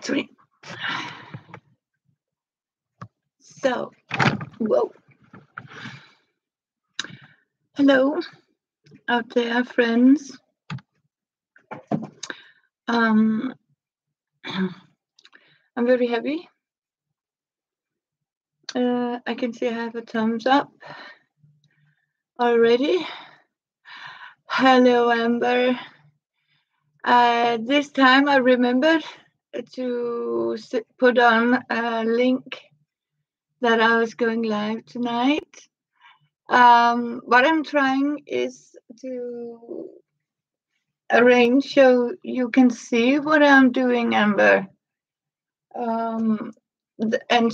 battery. So, whoa. Hello out there, friends. I'm very happy. I can see I have a thumbs up already. Hello, Amber. This time I remembered to put on a link that I was going live tonight. What I'm trying is to arrange so you can see what I'm doing, Amber, and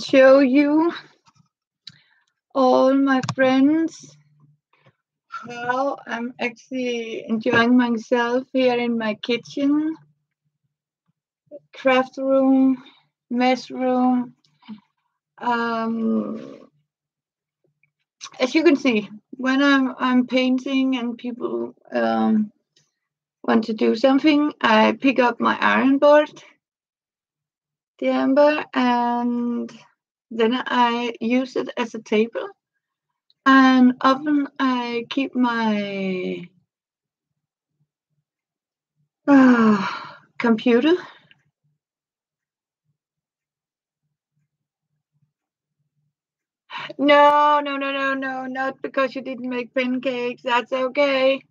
show you all my friends how I'm actually enjoying myself here in my kitchen, craft room, mess room. As you can see, when I'm painting and people want to do something, I pick up my iron board, the Amber, and then I use it as a table. And often I keep my computer. No, not because you didn't make pancakes. That's okay.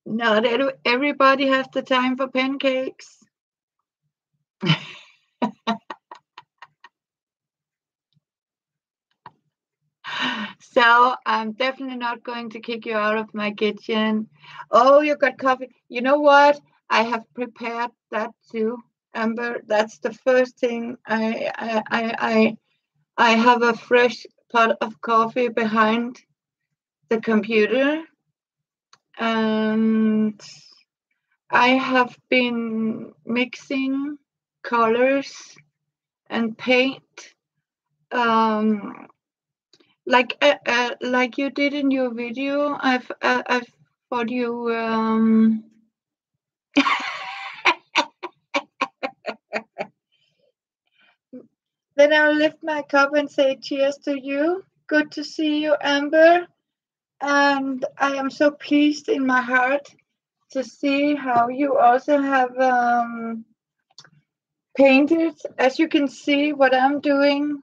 Not everybody has the time for pancakes. So I'm definitely not going to kick you out of my kitchen. Oh, you got coffee. You know what? I have prepared that too, Amber. That's the first thing. I have a fresh pot of coffee behind the computer, and I have been mixing colors and paint. Like you did in your video, I've thought you Then I'll lift my cup and say cheers to you. Good to see you, Amber. And I am so pleased in my heart to see how you also have painted. As you can see, what I'm doing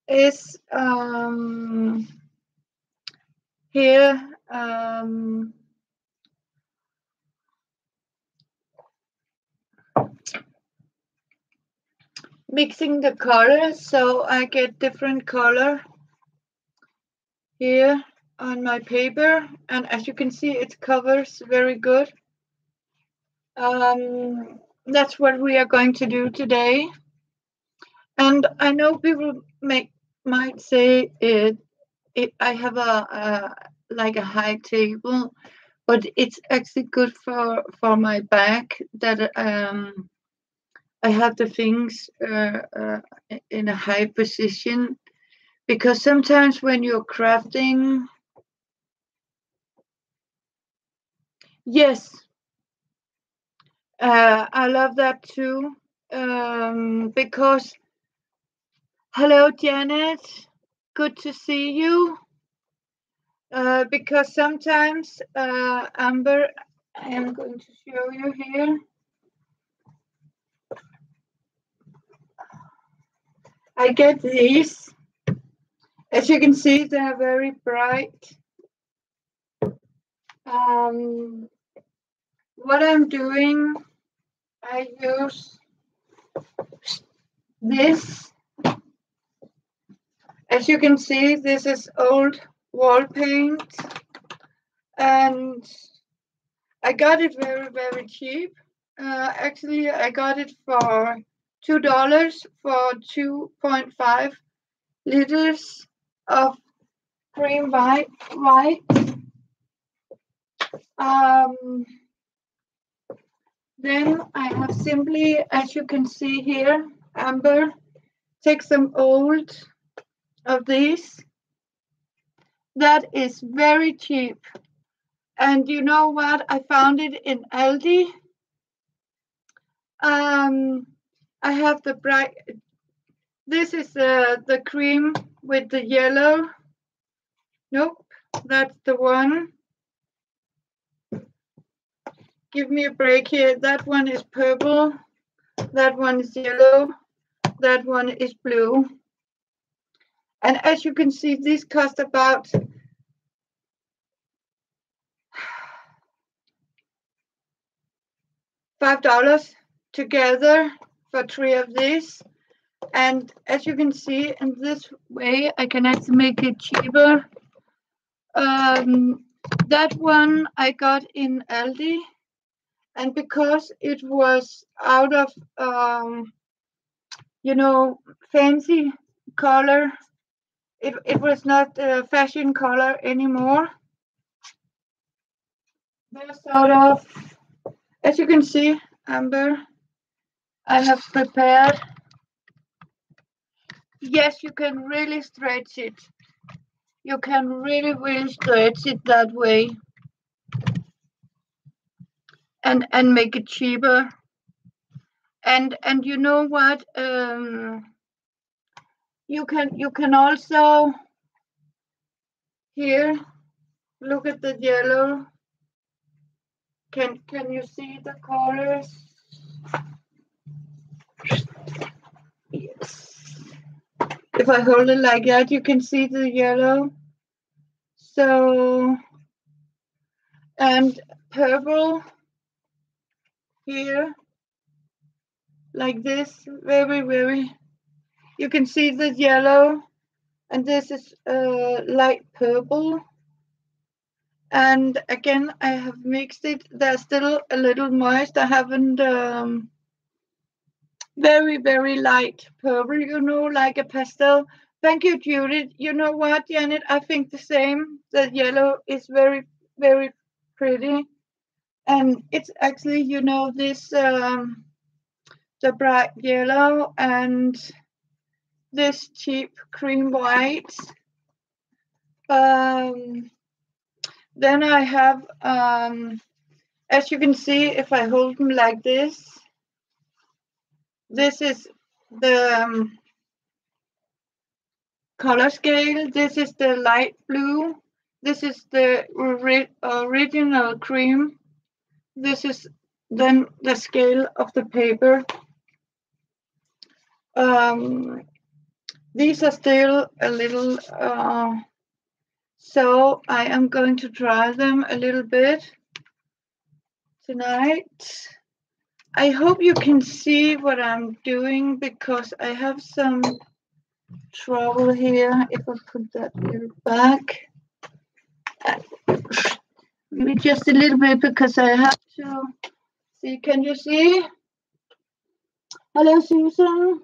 is here mixing the colors so I get different color here on my paper, and as you can see, it covers very good. That's what we are going to do today. And I know people might say I have a like a high table, but it's actually good for my back that I have the things in a high position, because sometimes when you're crafting, yes, I love that too, because hello, Janet, good to see you. Because sometimes, Amber, I am going to show you here. I get these. As you can see, they are very bright. What I'm doing, I use this. As you can see, this is old wall paint, and I got it very, very cheap. Actually, I got it for $2 for 2.5 liters of cream white. Then I have simply, as you can see here, Amber, take some old of these. That is very cheap. And you know what? I found it in Aldi. I have the bright. This is the cream with the yellow. Nope, that's the one. Give me a break here. That one is purple. That one is yellow. That one is blue. And as you can see, these cost about $5 together for 3 of these. And as you can see, in this way, I can actually make it cheaper. That one I got in Aldi, and because it was out of fancy color, it was not a fashion color anymore. They're sort of, as you can see, Amber, I have prepared. Yes, you can really stretch it. You can really stretch it that way and make it cheaper. And you know what? You can also here look at the yellow. Can you see the colors? Yes. If I hold it like that, you can see the yellow. So, and purple here, like this, very, you can see the yellow, and this is light purple. And again, I have mixed it. They're still a little moist. I haven't, very light purple, like a pastel. Thank you, Judith. You know what, Janet? I think the same. The yellow is very pretty. And it's actually, this, the bright yellow and this cheap cream white. Then I have, as you can see, if I hold them like this is the color scale. This is the light blue. This is the original cream. This is then the scale of the paper. These are still a little, so I am going to dry them a little bit tonight. I hope you can see what I'm doing because I have some trouble here. If I put that a little back, maybe just a little bit because I have to see. Can you see? Hello, Susan.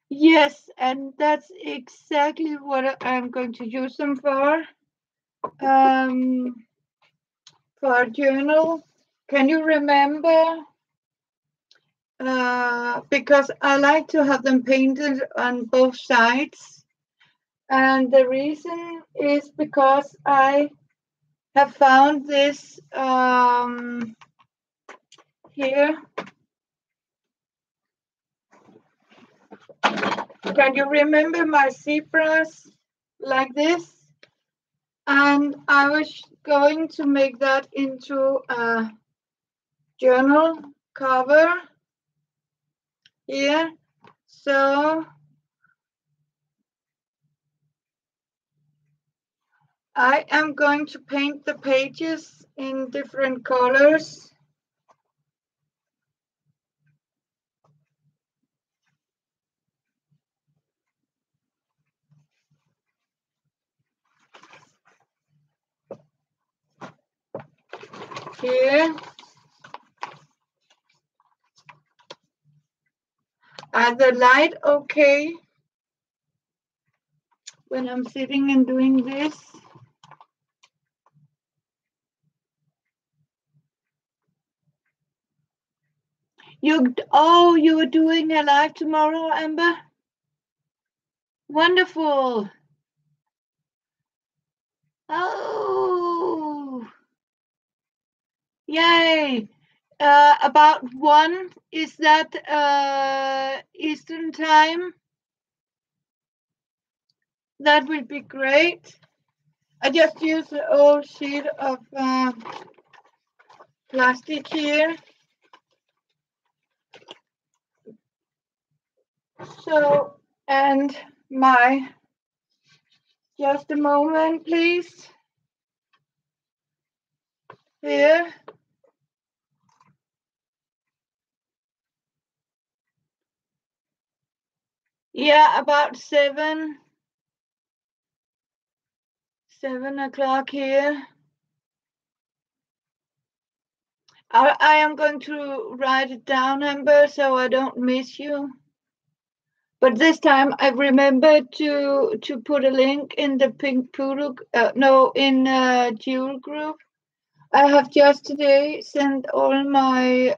Yes, and that's exactly what I'm going to use them for. For a journal. Can you remember? Because I like to have them painted on both sides. And the reason is because I have found this here. Can you remember my zebras like this? And I was going to make that into a journal cover here. So I am going to paint the pages in different colors. Here. Are the light okay when I'm sitting and doing this? You are doing a live tomorrow, Amber? Wonderful. Oh, yay. About 1. Is that Eastern time? That would be great. I just used an old sheet of plastic here. So, and just a moment, please. Here. Yeah, about 7 o'clock here. I am going to write it down, Amber, so I don't miss you. But this time I remembered to put a link in the Pink Poodle, in Jewel group. I have just today sent all my,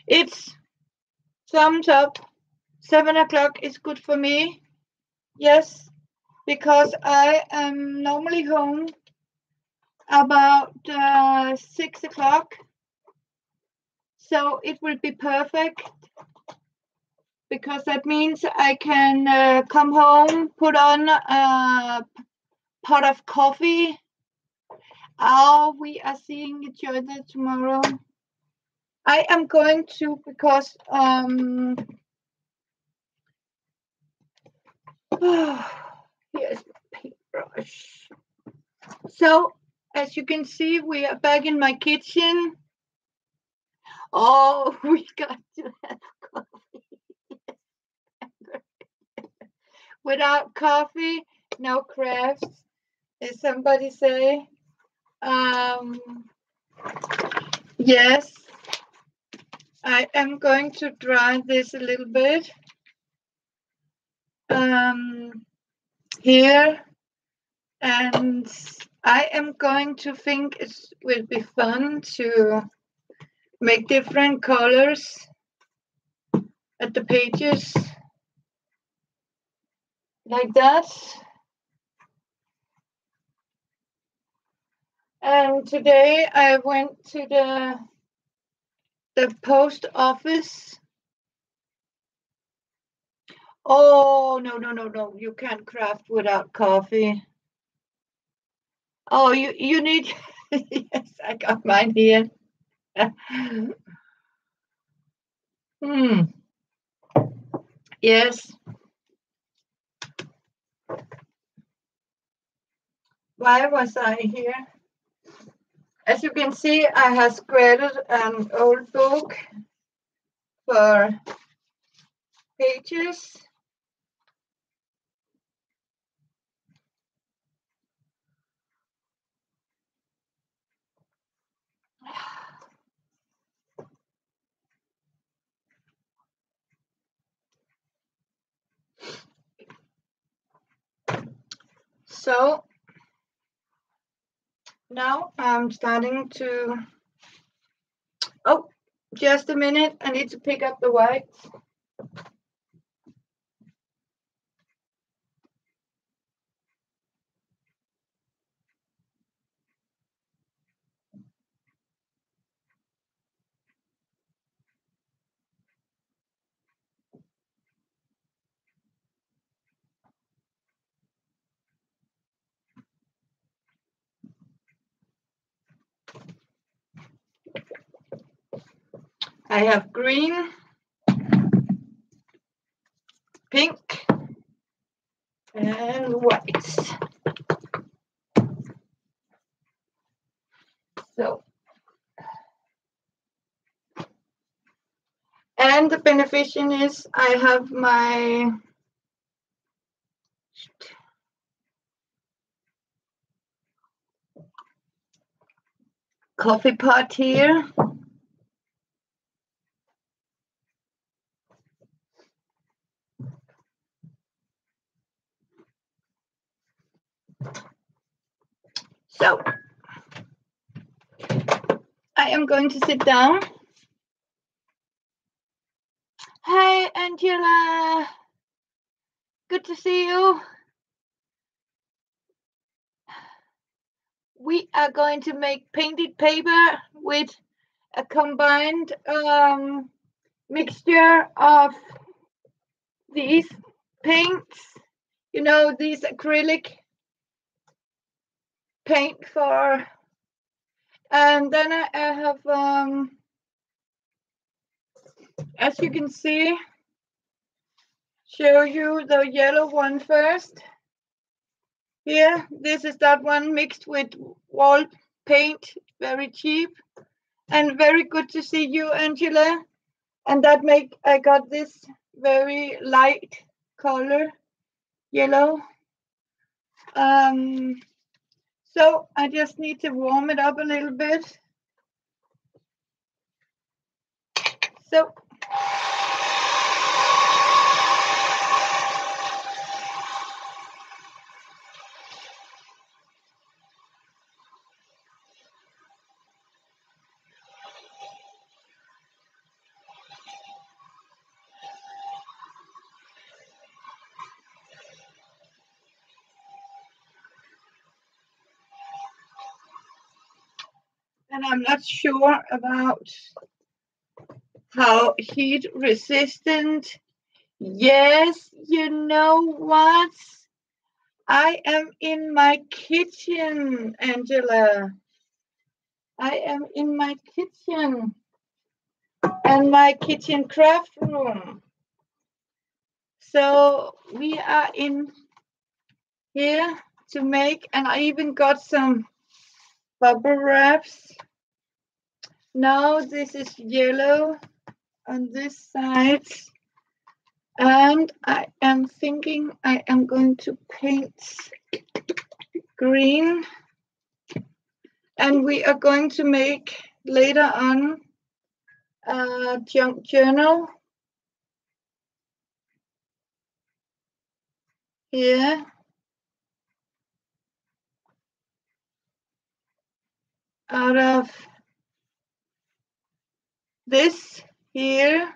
it's thumbs up. 7 o'clock is good for me. Yes, because I am normally home about 6 o'clock. So it will be perfect, because that means I can come home, put on a pot of coffee. Oh, we are seeing each other tomorrow. I am going to, because here's the paintbrush. So as you can see, we are back in my kitchen. Oh, we got to have coffee. Without coffee, no crafts, as somebody say. Yes, I am going to dry this a little bit. Here, and I am going to think it will be fun to make different colors at the pages, like that. And today I went to the post office. Oh, no, you can't craft without coffee. Oh, you need, yes, I got mine here. Yes. Why was I here? As you can see, I have created an old book for pages. So now I'm starting to, oh, just a minute, I need to pick up the whites. I have green, pink, and white. So, and the beneficial is I have my coffee pot here. So I am going to sit down. Hi, Angela. Good to see you. we are going to make painted paper with a combined mixture of these paints, you know, these acrylic paint for, and then I have, as you can see, show you the yellow one first. Here, this is that one mixed with wall paint, very cheap, and very good to see you, Angela. And that make I got this very light color, yellow. So I just need to warm it up a little bit. So and I'm not sure about how heat resistant. Yes, you know what? I am in my kitchen, Angela. I am in my kitchen and my kitchen craft room. So we are in here to make, and I even got some bubble wraps. Now this is yellow on this side, and I am thinking I am going to paint green, and we are going to make later on a junk journal here. Out of this here.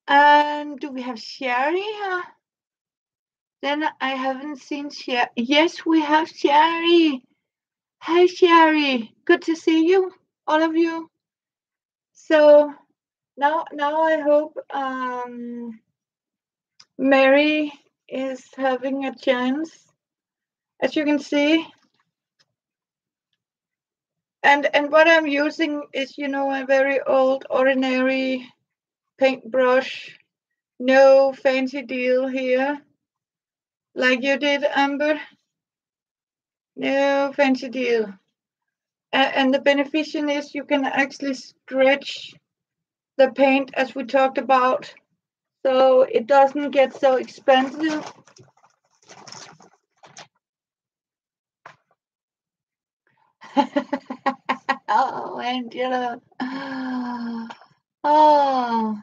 And do we have Sherry here? Then I haven't seen Sherry. Yes, we have Sherry. Hi, Sherry. Good to see you, all of you. So now I hope Mary is having a chance, as you can see. And what I'm using is, you know, a very old, ordinary paintbrush. No fancy deal here, like you did, Amber. No fancy deal. And the beneficial is you can actually stretch the paint, as we talked about, so it doesn't get so expensive. Oh, Angela. Oh,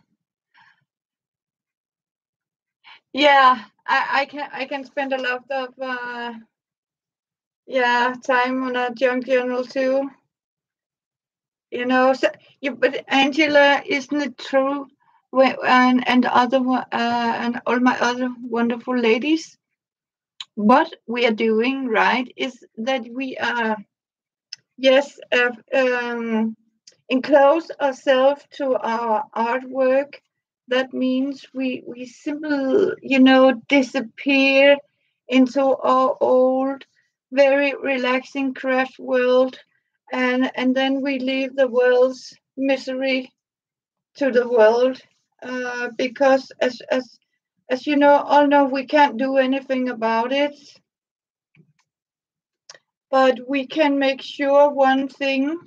yeah. I can spend a lot of time on a junk journal too. You know, so but Angela, isn't it true? And and all my other wonderful ladies, what we are doing right is that we are, yes, enclose ourselves to our artwork. That means we simply, you know, disappear into our old, very relaxing craft world, and then we leave the world's misery to the world, because as you know, all know, we can't do anything about it, but we can make sure one thing,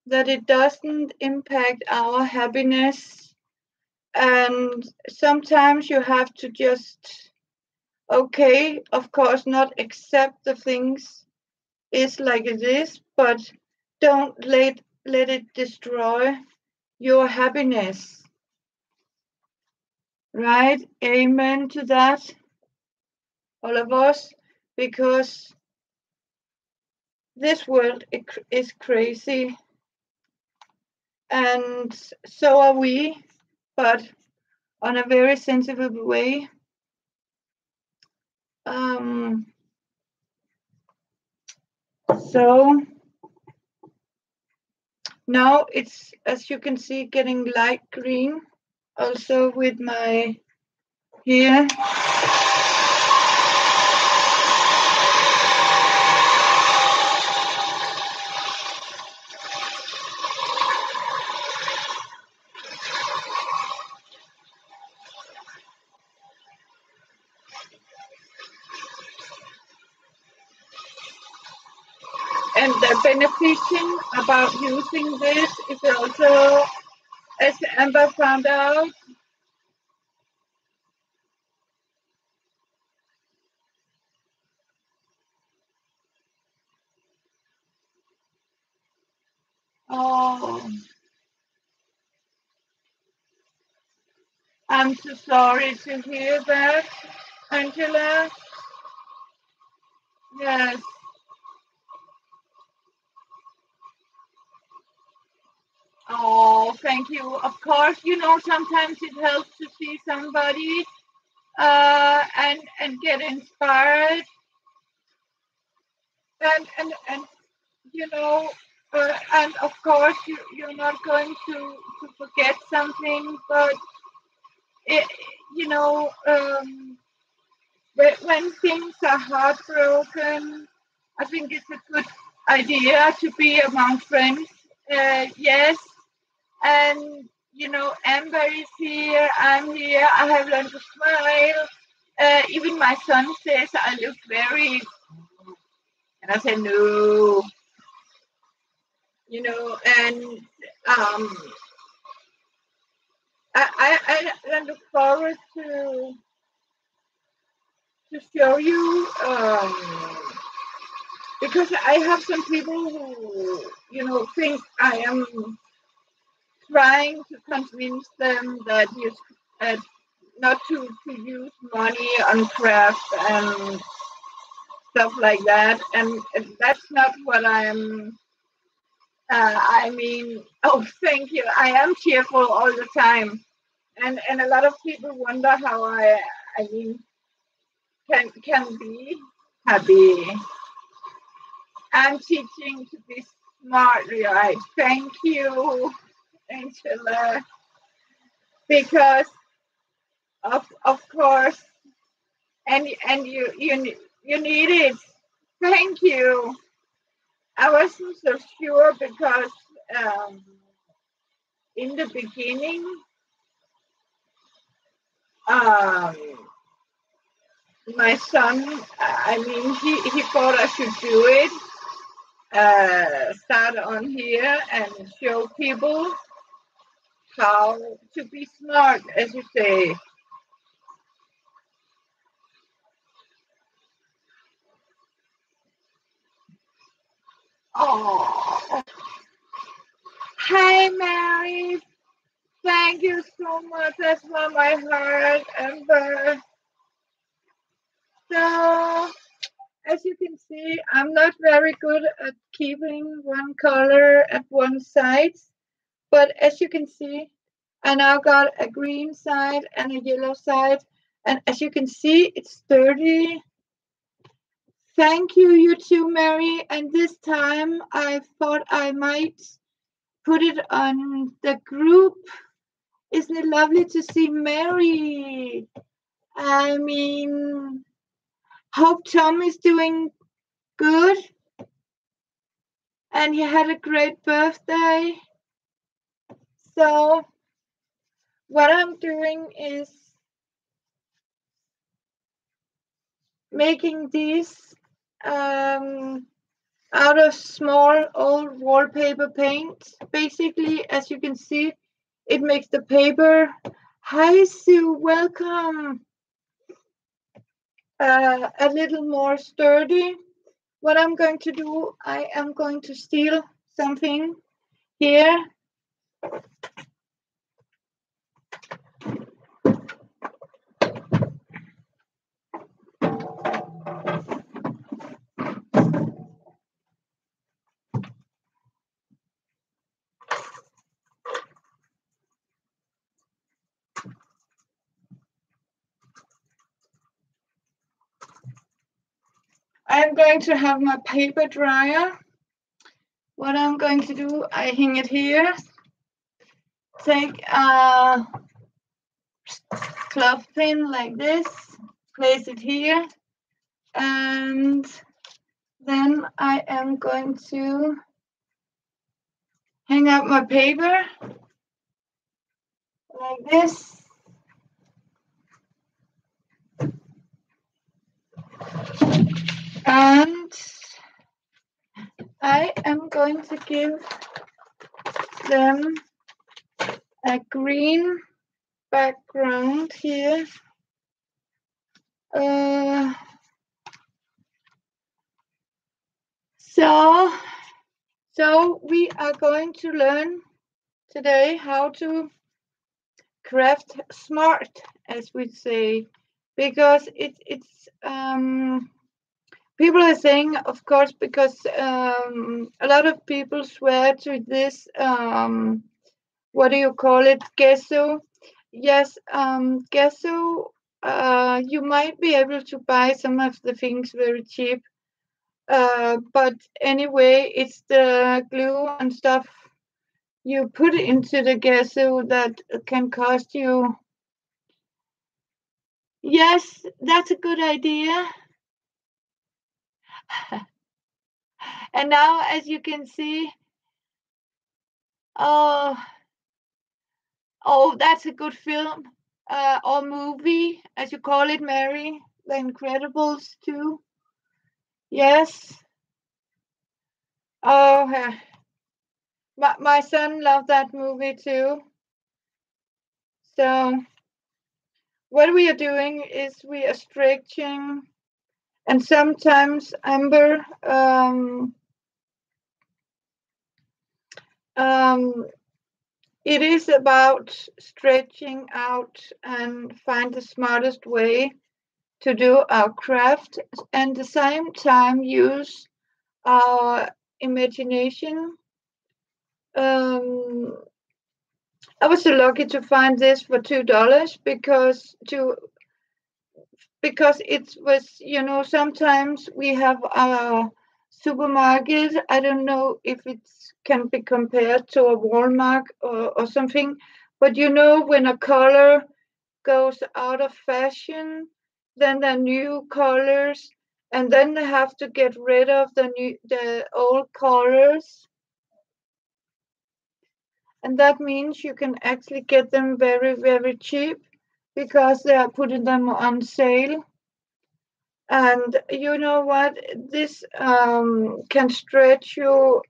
that it doesn't impact our happiness. And sometimes you have to just, okay, of course, not accept the things is like it is, but don't let it destroy your happiness. Right? Amen to that, all of us, because this world is crazy, and so are we, but on a very sensitive way. Um, So now it's, as you can see, getting light green. Also with my here. And the beneficial about using this is also, as Amber found out, oh, I'm so sorry to hear that, Angela. Yes. Oh, thank you. Of course, sometimes it helps to see somebody and get inspired, and and of course you're not going to forget something, but it, you know when things are heartbroken, I think it's a good idea to be among friends. Yes, and Amber is here, I'm here, I have learned to smile. Even my son says I look very, and I say no, and um, I look forward to show you, because I have some people who think I am trying to convince them that uh, not to use money on craft and stuff like that, and that's not what I'm. I mean, oh, thank you. I am cheerful all the time, and a lot of people wonder how I mean, can be happy. I'm teaching to be smart, right? Thank you, Angela, because of course, and you need it. Thank you. I wasn't so sure because um, in the beginning, um, my son, I mean, he thought I should do it, start on here and show people how to be smart, as you say. Oh, hi, Mary. Thank you so much. That's from my heart. And so, as you can see, I'm not very good at keeping one color at one side. But as you can see, I now got a green side and a yellow side. And as you can see, it's sturdy. Thank you, you too, Mary. And this time I thought I might put it on the group. Isn't it lovely to see Mary? I mean, hope Tom is doing good and he had a great birthday. So, what I'm doing is making these out of small old wallpaper paint. Basically, as you can see, it makes the paper. Hi, Sue, welcome. A little more sturdy. What I'm going to do, I am going to steal something here. I'm going to have my paper dryer. What I'm going to do, I hang it here. Take a cloth pin like this, place it here, and then I am going to hang up my paper like this. And I am going to give them a green background here. So we are going to learn today how to craft smart, as we say, because it's people are saying, of course, because a lot of people swear to this what do you call it, gesso. Yes, gesso. You might be able to buy some of the things very cheap, but anyway, it's the glue and stuff you put into the gesso that can cost you. Yes, that's a good idea. And now, as you can see, oh, that's a good film or movie, as you call it, Mary. The Incredibles too. Yes. Oh, my son loved that movie too. So what we are doing is we are stretching, and sometimes Amber it is about stretching out and find the smartest way to do our craft, and at the same time use our imagination. I was so lucky to find this for $2 because it was, sometimes we have a supermarket. I don't know if it can be compared to a Walmart or something, but when a color goes out of fashion, then the new colors, and then they have to get rid of the old colors. And that means you can actually get them very, very cheap because they are putting them on sale. And you know what? This can stretch your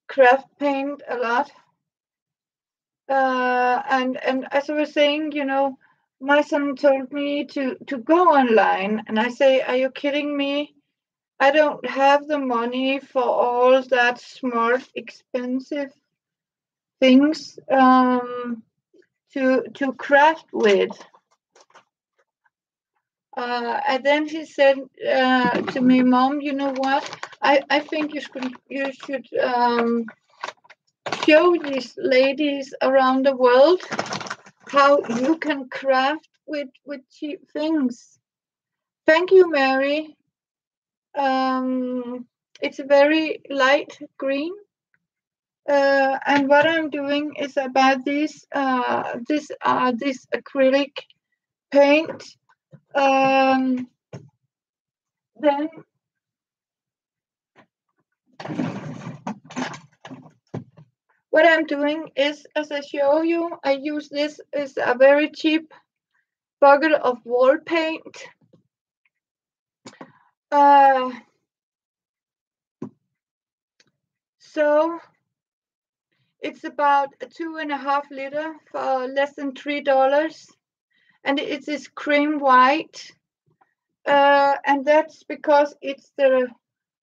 craft paint a lot. And as I was saying, my son told me to go online, and I say, "Are you kidding me? I don't have the money for all that smart, expensive things to craft with." And then he said to me, "Mom, you know what? I think you should show these ladies around the world how you can craft with cheap things." Thank you, Mary. It's a very light green. And what I'm doing is I buy this acrylic paint. Then what I'm doing is, as I show you, I use this as a very cheap bucket of wall paint. So it's about 2.5 liter for less than $3, and it is cream white, and that's because it's the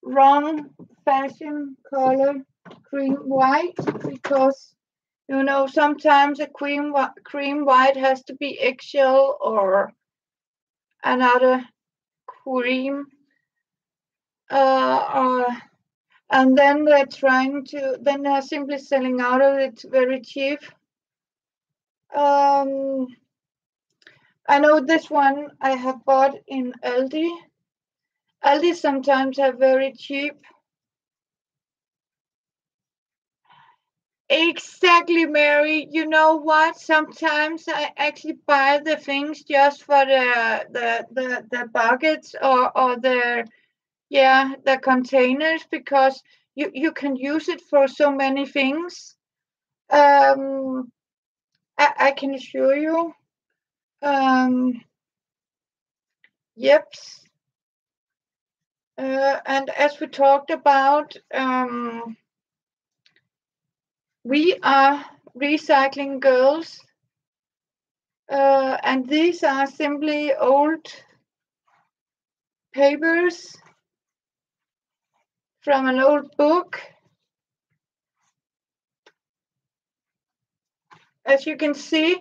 wrong fashion color, cream white, because sometimes a cream white has to be eggshell or another cream, and then they're simply selling out of it very cheap. I know this one I have bought in Aldi. Aldi sometimes have very cheap. Exactly, Mary. You know what? Sometimes I actually buy the things just for the buckets or the containers, because you can use it for so many things. Um, I can assure you. Um, yep. And as we talked about, we are recycling girls, and these are simply old papers from an old book. As you can see,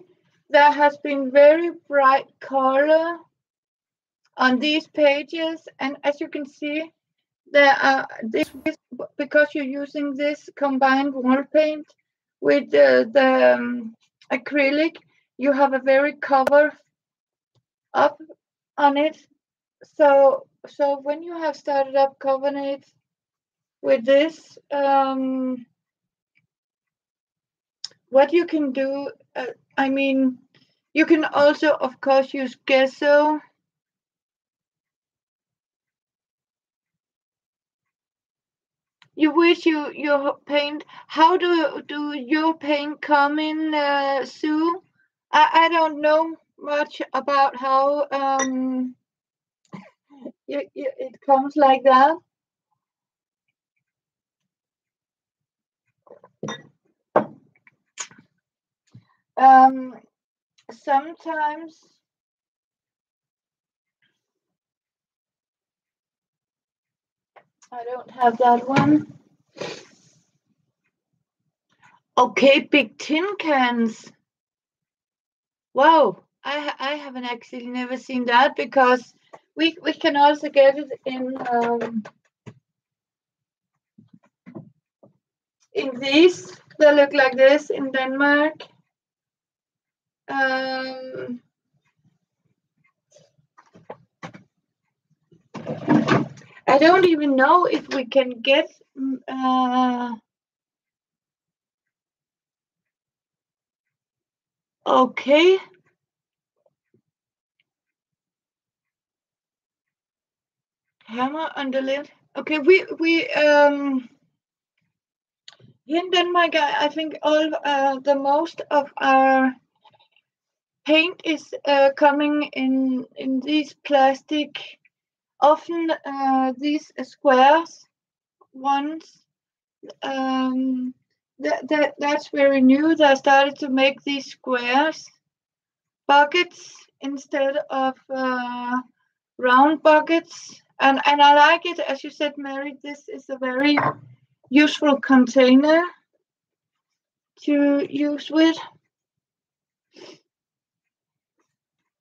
there has been very bright color on these pages, and as you can see, there are this because you're using this combined wall paint with the acrylic. You have a very cover up on it. So when you have started up covering it with this, what you can do, I mean, you can also, of course, use gesso. You wish your paint. How do your paint come in, Sue? I don't know much about how it comes like that. Um, Sometimes I don't have that one. Okay, big tin cans. Wow, I haven't actually never seen that, because we can also get it in these. They look like this in Denmark. I don't even know if we can get okay. Hammer on the lid. Okay, we here in Denmark, I think all the most of our paint is coming in these plastic, often these squares ones. That's very new. They started to make these squares buckets instead of round buckets, and I like it. As you said, Mary, this is a very useful container to use with.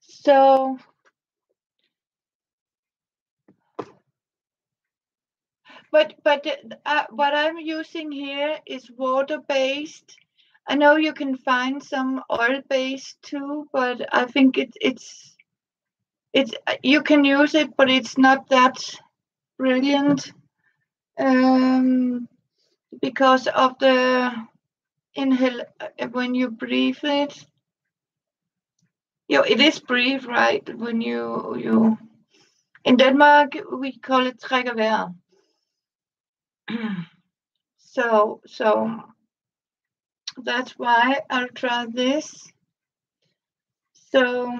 So, but what I'm using here is water based. I know you can find some oil based too, but I think it's you can use it, but it's not that brilliant, because of the inhale when you breathe it. It is breathe, right? When you in Denmark we call it trække vejret. So that's why I'll try this. So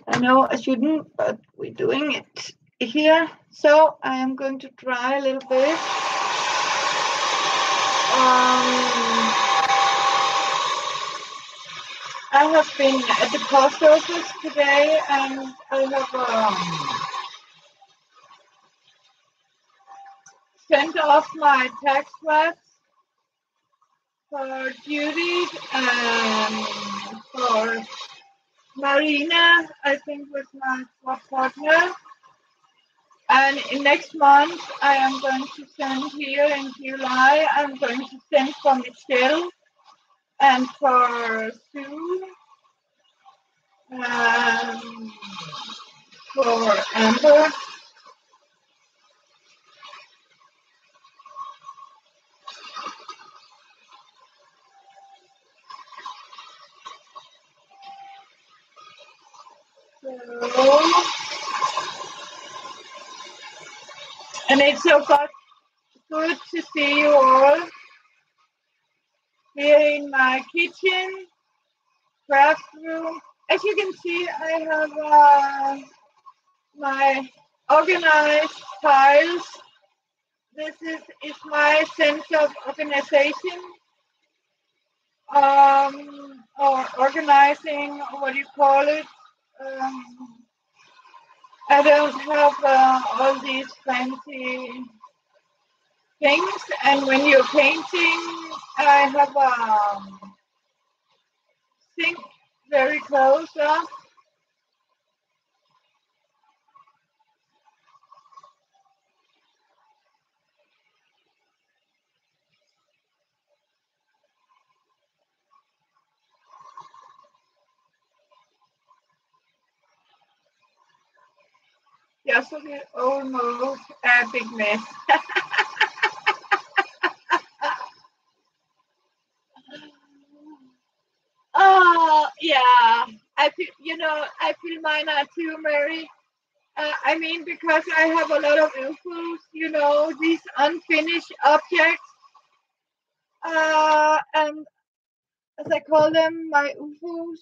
I know I shouldn't, but we're doing it here. So I am going to try a little bit. I have been at the post office today, and I have sent off my tax wraps for Judith and for Marina, I think was my swap partner. And in next month, I am going to send here in July, I'm going to send for Michelle. And for Sue, um, for Amber, so, and it's so good to see you all here in my kitchen craft room. As you can see, I have my organized tiles. This is my sense of organization, or organizing, what do you call it? I don't have all these fancy things, and when you're painting, I have a sink very close up. Just almost a big mess. Oh yeah, I feel mine are too, Mary. I mean, because I have a lot of infos, these unfinished objects, and as I call them, my UFOs.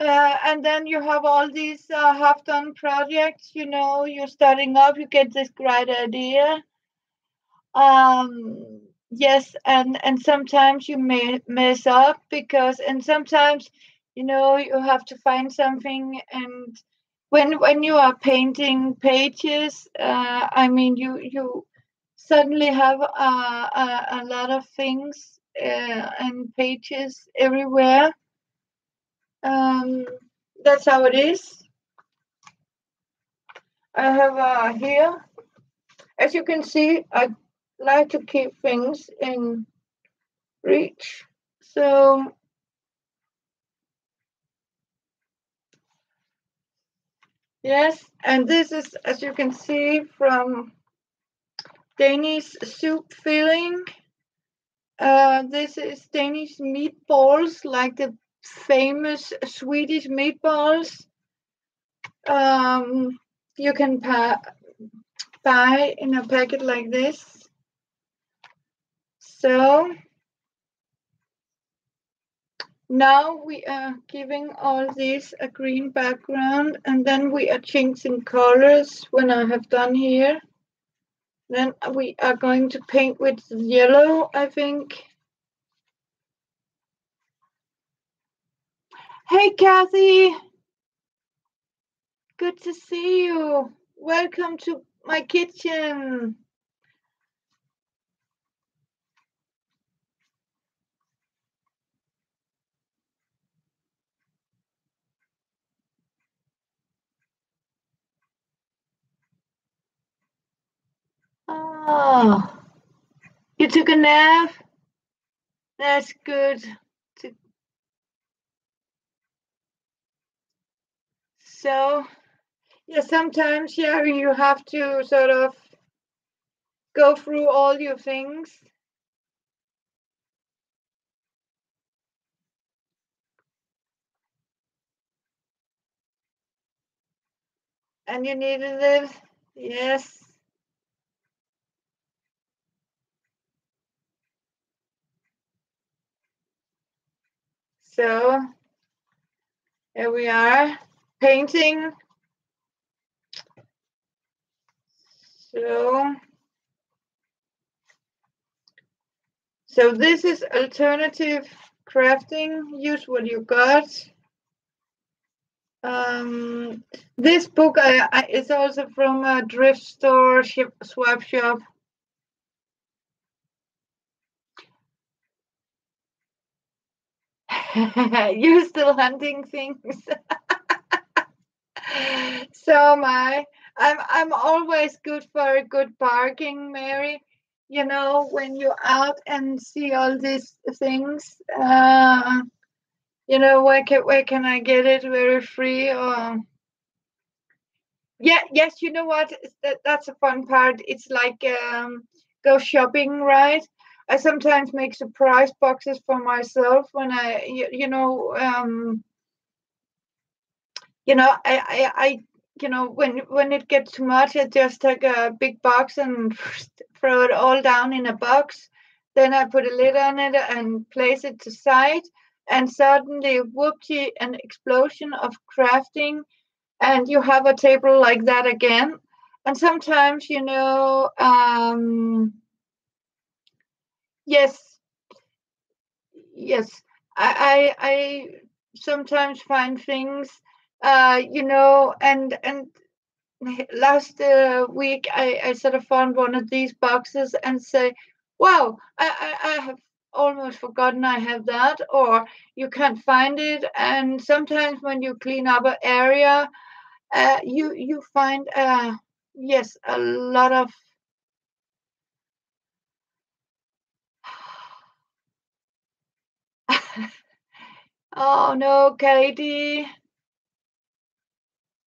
And then you have all these half-done projects. You're starting up. You get this great idea. Yes, and sometimes you may mess up and sometimes, you have to find something. And when you are painting pages, I mean, you suddenly have a lot of things and pages everywhere. Um, that's how it is. I have here, as you can see, I like to keep things in reach. So yes, and this is, as you can see, from Danish soup filling. This is Danish meatballs, like the famous Swedish meatballs. You can buy in a packet like this. So now we are giving all these a green background, and then we are changing colors when I have done here. Then we are going to paint with yellow, I think. Hey, Kathy. Good to see you. Welcome to my kitchen. Oh, you took a nap? That's good. So, yeah, sometimes, yeah, you have to sort of go through all your things. And you needed it? Yes. So, here we are, painting. So this is alternative crafting. Use what you got. This book is also from a thrift store, swap shop. You're still hunting things. So I'm always good for a good bargain, Mary. when you're out and see all these things, where can I get it very free? Or yeah, yes, you know what? That's a fun part. It's like go shopping, right? I sometimes make surprise boxes for myself when when it gets too much, I just take a big box and throw it all down in a box. Then I put a lid on it and place it to side, and suddenly, whoopty, an explosion of crafting, and you have a table like that again. And sometimes, yes, yes, I sometimes find things, and last week I sort of found one of these boxes and say, wow, I have almost forgotten I have that, or you can't find it. And sometimes when you clean up an area, you find, yes, a lot of oh no, Katie.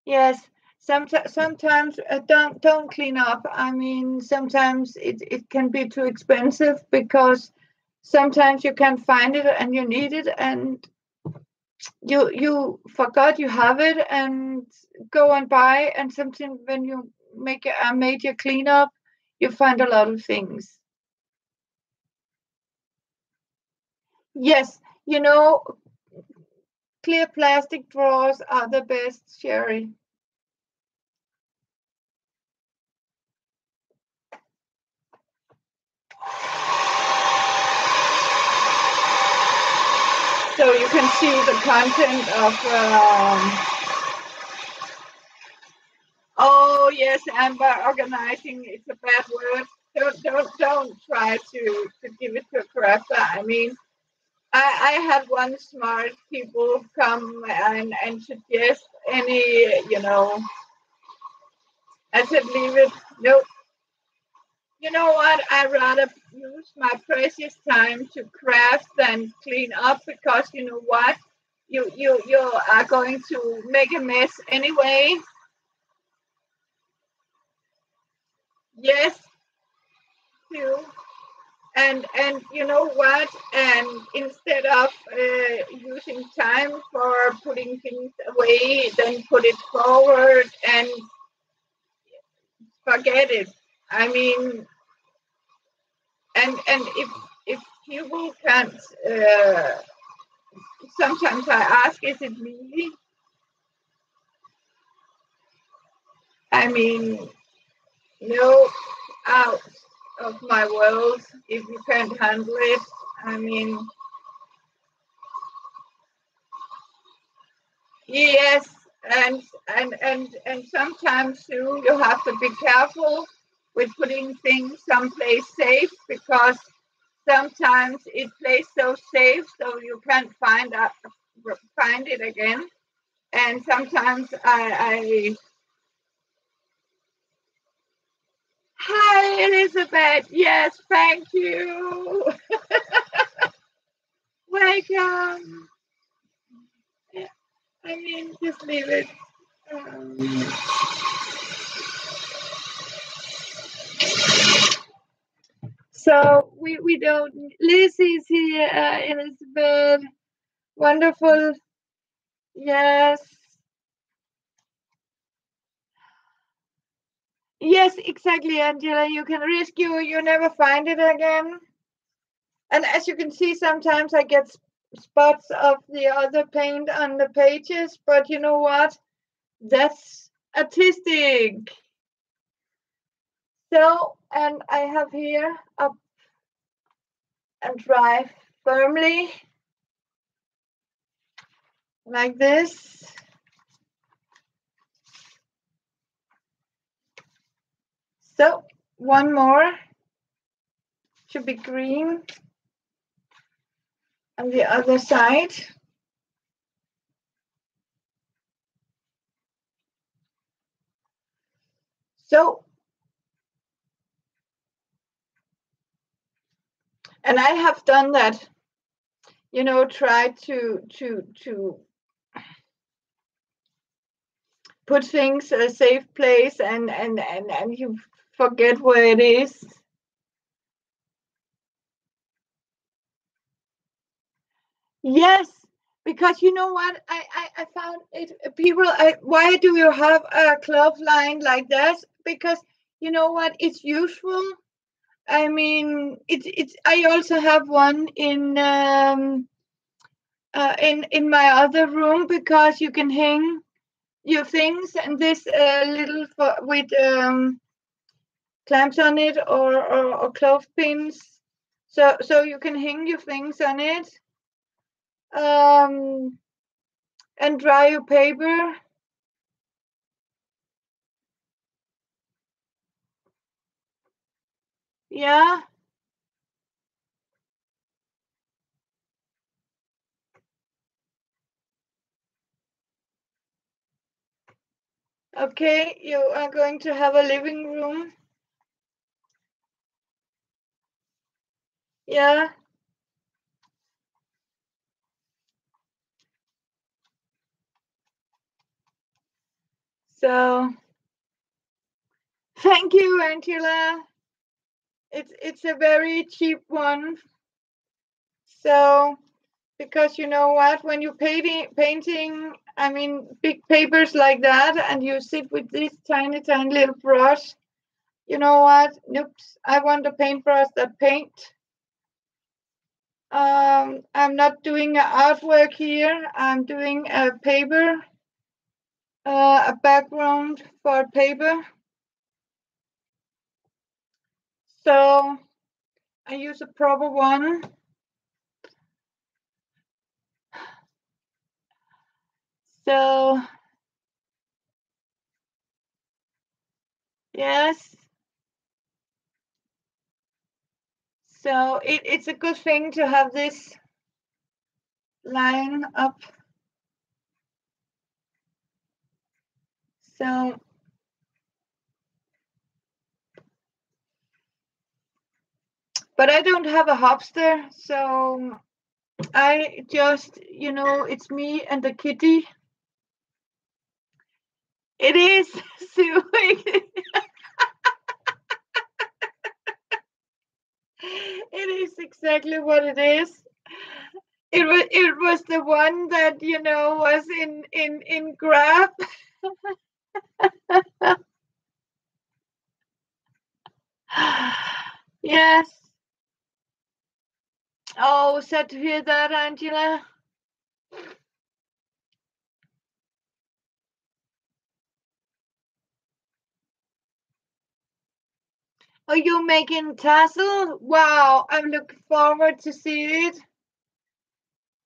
Yes, sometimes don't clean up. I mean, sometimes it can be too expensive because sometimes you can't find it and you need it, and you forgot you have it and go and buy. And something when you make a major cleanup, you find a lot of things. Yes, clear plastic drawers are the best, Sherry. So you can see the content of. Oh yes, Amber, organizing. It's a bad word. Don't try to give it to a crafter. I mean, I had one smart people come and suggest any. I said leave it. No, you know what? I'd rather use my precious time to craft than clean up, because you know what? You are going to make a mess anyway. Yes, too. And you know what? And instead of using time for putting things away, then put it forward and forget it. I mean, and if people can't, sometimes I ask, is it me? I mean, no, out of my world if you can't handle it. I mean, yes, and sometimes too you have to be careful with putting things someplace safe, because sometimes it plays so safe so you can't find it again. And sometimes I hi Elizabeth, yes, thank you. Welcome. Yeah, I mean, just leave it. Um, So we don't. Lizzie's here, Elizabeth. Wonderful. Yes. Yes, exactly, Angela. You can rescue. You never find it again. And as you can see, sometimes I get spots of the other paint on the pages. But you know what? That's artistic. So, and I have here up and dry firmly like this. So one more should be green on the other side. So And I have done that, try to put things in a safe place, and you forget where it is. Yes, because you know what? I found it. People, why do you have a clothesline like that? Because you know what? It's useful. I mean, it's. I also have one in my other room, because you can hang your things, and this little with clamps on it, or clothespins, so you can hang your things on it, um, and dry your paper. Yeah. Okay, you are going to have a living room. Yeah. So thank you, Angela. It's a very cheap one. So, because you know what, when you're painting, I mean, big papers like that, and you sit with this tiny little brush, you know what? Oops, I want a paintbrush that paint. I'm not doing artwork here. I'm doing a paper, a background for paper. So I use a proper one. So yes. So it's a good thing to have this line up. So but I don't have a hamster, so I just, it's me and the kitty. It is suing. It is exactly what it is. It was the one that was in Grab. Yes. Oh, sad to hear that, Angela. Oh, you're making tassel? Wow, I'm looking forward to see it.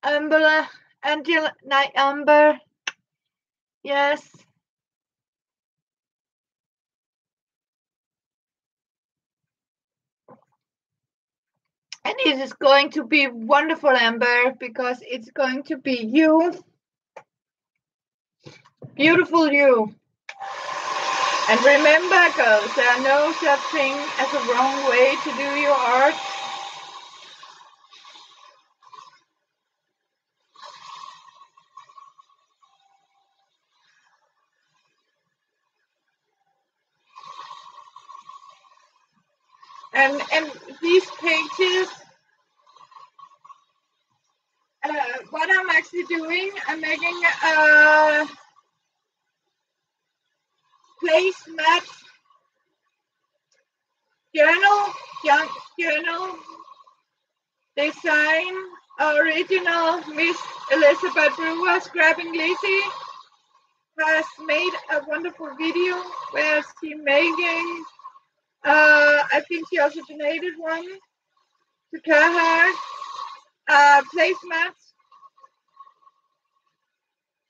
Angela, night Amber. Yes. And it is going to be wonderful, Amber, because it's going to be you. Beautiful you. And remember, girls, there are no such thing as a wrong way to do your art. And these pages, what I'm actually doing, I'm making a placemat journal design, original. Miss Elizabeth Brewer, Scrapping Lizzie, has made a wonderful video where she making, I think she also donated one to Carhartt, placemats,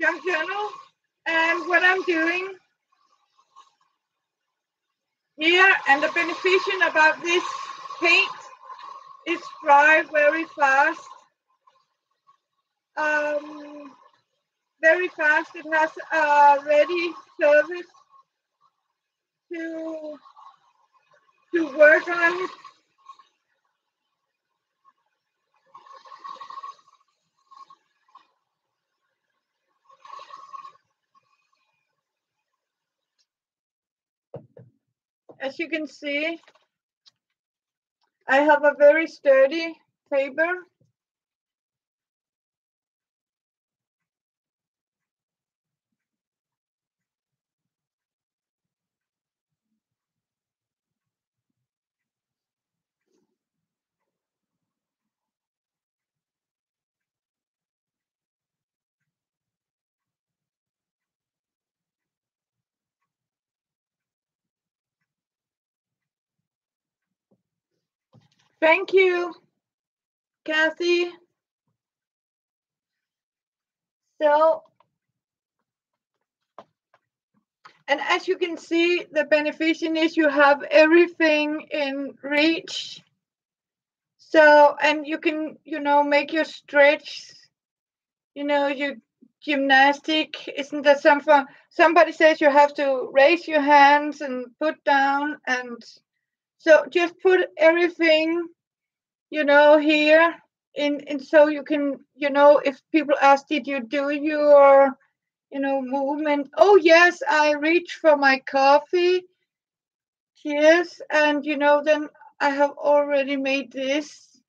junk journal. And what I'm doing here, and the beneficial about this paint, is dry very fast. Very fast. It has a ready service to work on. as you can see, I have a very sturdy paper. Thank you, Kathy. So, and as you can see, the beneficial is you have everything in reach. So, and you can, make your stretch, your gymnastic. Isn't that something? Somebody says you have to raise your hands and put down. And so just put everything, here in so you can, if people ask, did you do your, movement? Oh, yes, I reach for my coffee. Yes. And, then I have already made this.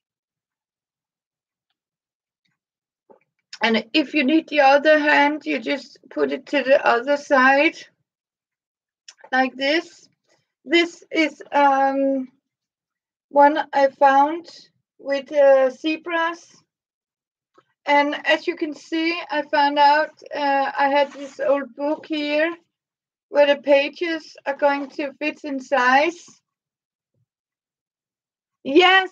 And if you need the other hand, you just put it to the other side like this. This is one I found with zebras. And as you can see, I found out I had this old book here where the pages are going to fit in size. Yes,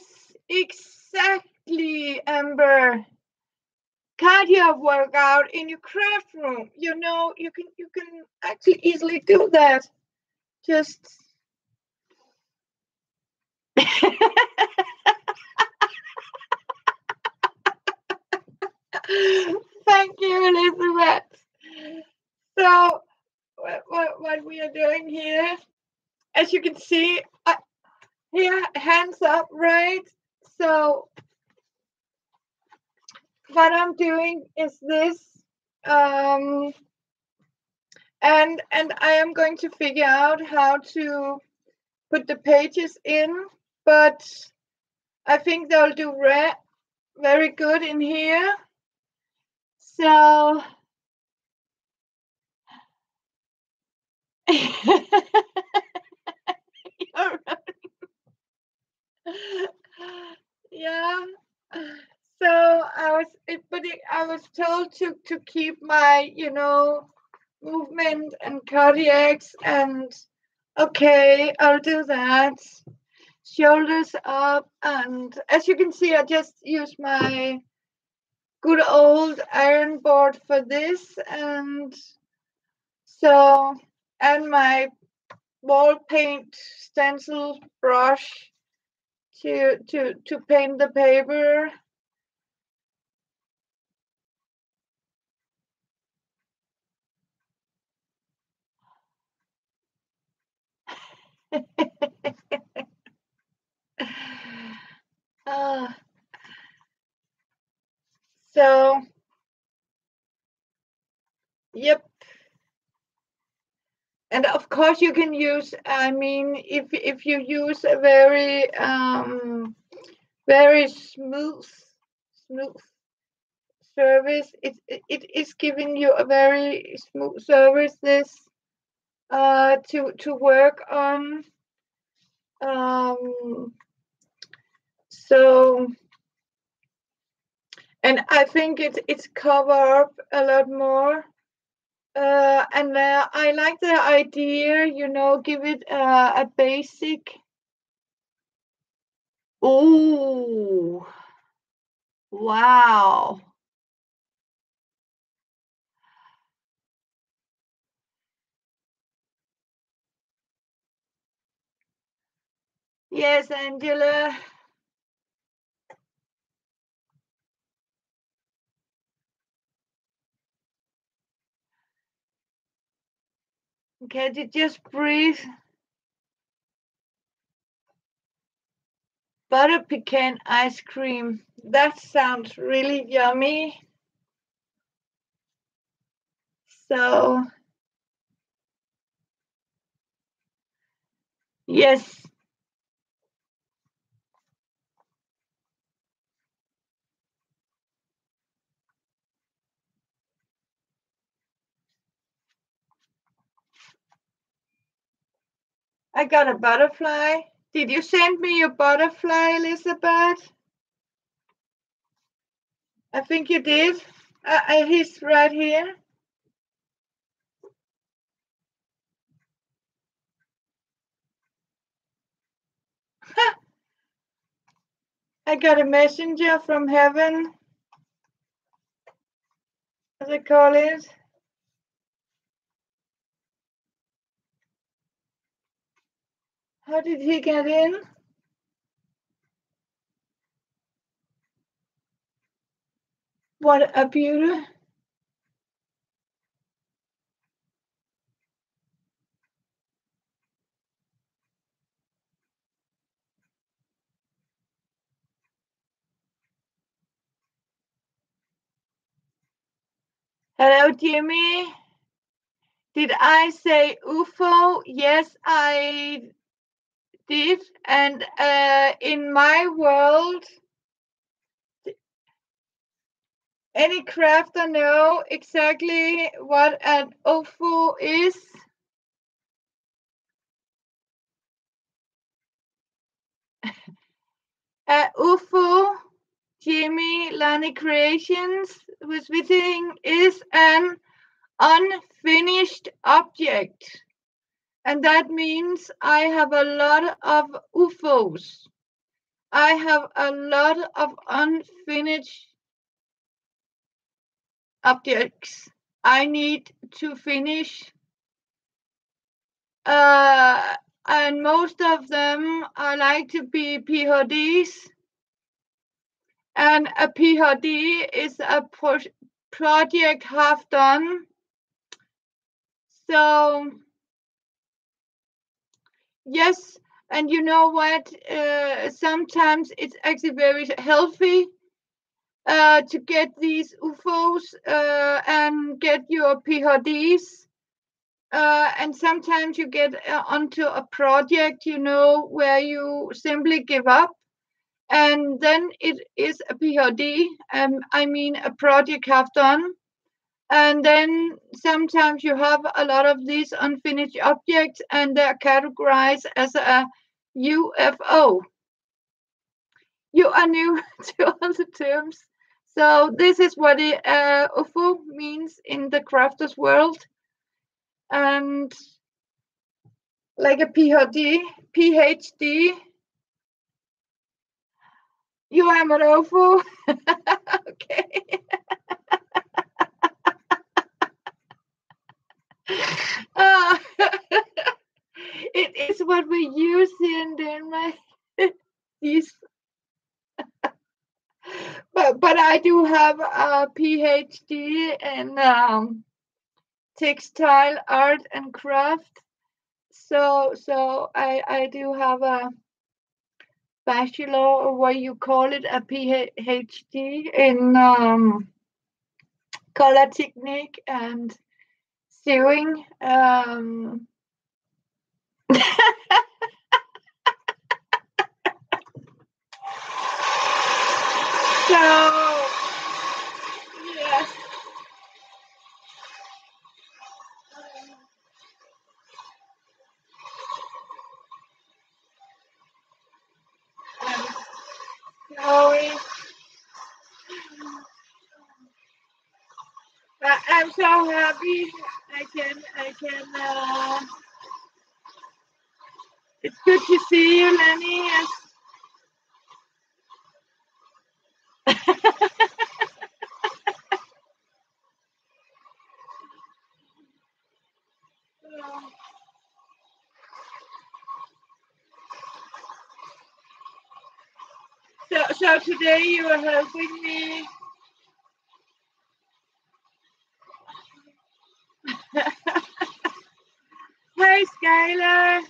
exactly, Amber. Cardio workout in your craft room. You can actually easily do that. Just thank you, Elizabeth. So what we are doing here, as you can see, here, hands up, right? So what I'm doing is this, and I am going to figure out how to put the pages in, but I think they'll do very good in here. So yeah. So I was told to keep my, movement and cardiacs, and okay, I'll do that. Shoulders up, and as you can see, I just use my good old iron board for this, and so, and my wall paint stencil brush to paint the paper. uh, so yep. And of course you can use, I mean, if you use a very smooth service, it is giving you a very smooth service, this to work on. So, and I think it's cover up a lot more. And I like the idea, give it a basic. Oh, wow. Yes, Angela. Okay, just breathe. Butter pecan ice cream. That sounds really yummy. So, Yes. I got a butterfly. Did you send me your butterfly, Elizabeth? I think you did. He's right here. I got a messenger from heaven, as I call it. How did he get in? What a beauty. Hello, Jimmy. Did I say UFO? Yes, I did. And in my world, any crafter know exactly what an UFO is? UFO, Jimmy Lani Creations, who's visiting, is an unfinished object. And that means I have a lot of UFOs. I have a lot of unfinished objects I need to finish. And most of them I like to be PhDs. And a PhD is a project half done. So, yes, and you know what? Sometimes it's actually very healthy to get these UFOs and get your PhDs. And sometimes you get onto a project, where you simply give up. And then it is a PhD, I mean a project half done. And then sometimes you have a lot of these unfinished objects and they're categorized as a UFO. You are new to all the terms. So this is what UFO means in the crafters world. And like a PhD, you am an UFO. Okay. Uh, it is what we use here in Denmark. These, but I do have a PhD in textile art and craft. So I do have a bachelor, or what you call it, a PhD in color technique and sewing. So yes. Sorry. I'm so happy. I can. It's good to see you, Lenny. So today you are helping me. Hi, Skylar.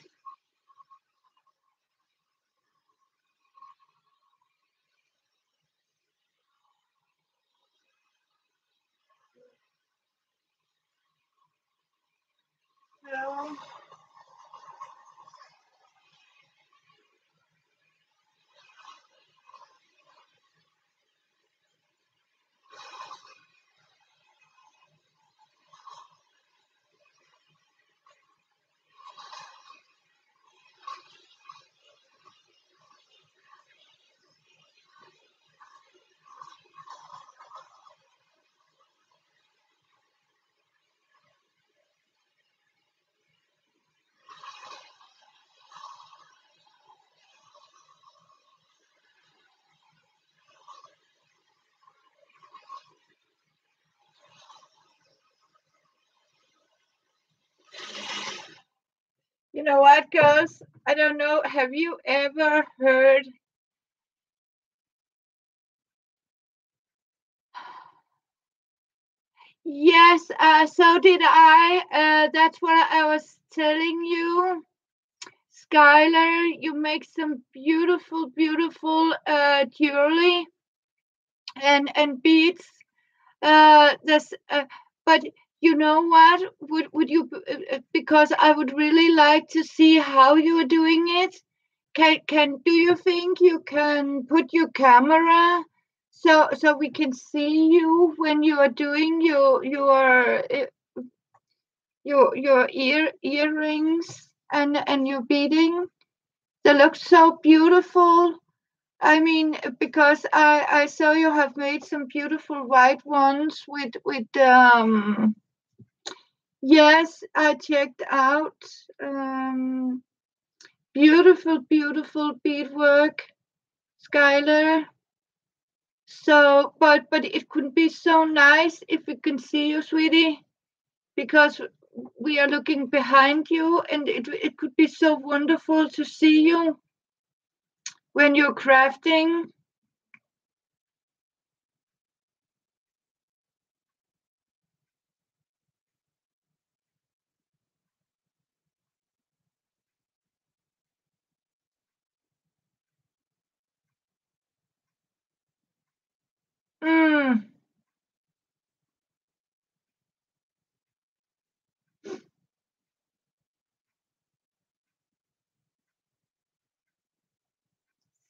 Hello. You know what, girls? I don't know. Have you ever heard? Yes, so did I. That's what I was telling you. Skylar, you make some beautiful, beautiful jewelry and beads. This, but you know what? Would you? Because I would really like to see how you are doing it. Can do you think you can put your camera so we can see you when you are doing your earrings and your beading? They look so beautiful. I mean, because I saw you have made some beautiful white ones with. Yes, I checked out beautiful, beautiful beadwork, Skylar. So, but it could be so nice if we can see you, sweetie, because we are looking behind you, and it could be so wonderful to see you when you're crafting. Mm,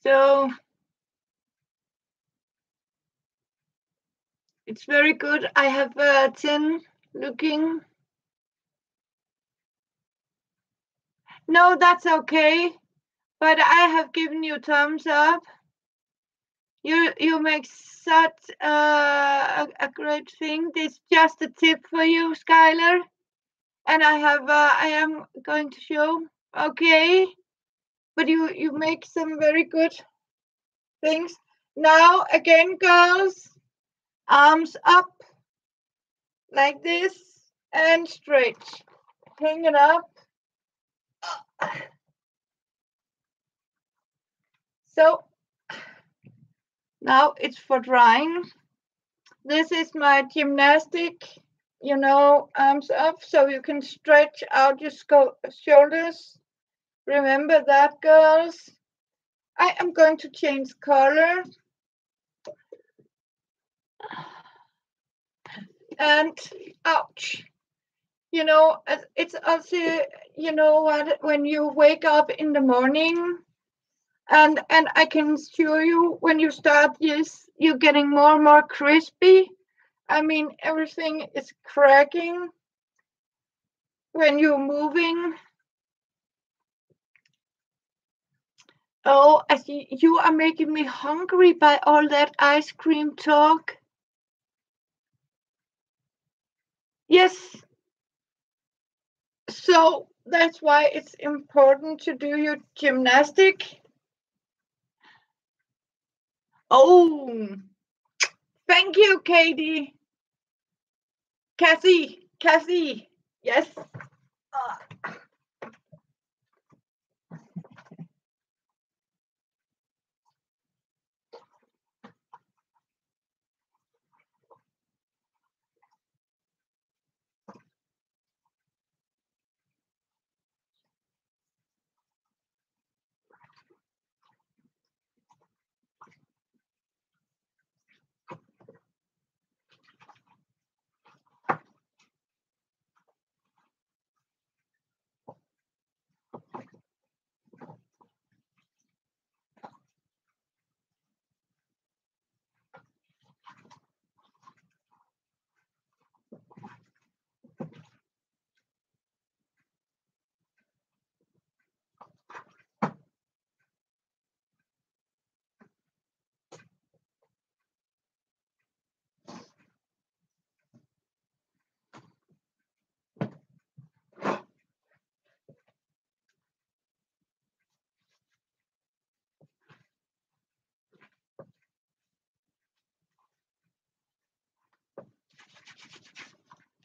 so it's very good. I have 10 looking. No, that's okay. But I have given you thumbs up. You make such a great thing. This just a tip for you, Skylar. And I am going to show. Okay, but you make some very good things. Now again, girls, arms up like this and straight. Hang it up. So now it's for drying. This is my gymnastic, arms up so you can stretch out your shoulders. Remember that, girls. I am going to change color. And ouch. It's also, what, when you wake up in the morning and I can assure you when you start, yes, you're getting more and more crispy. I mean, everything is cracking when you're moving. Oh, I see you are making me hungry by all that ice cream talk. Yes, so that's why it's important to do your gymnastic. Oh, thank you, Katie. Cassie. Yes.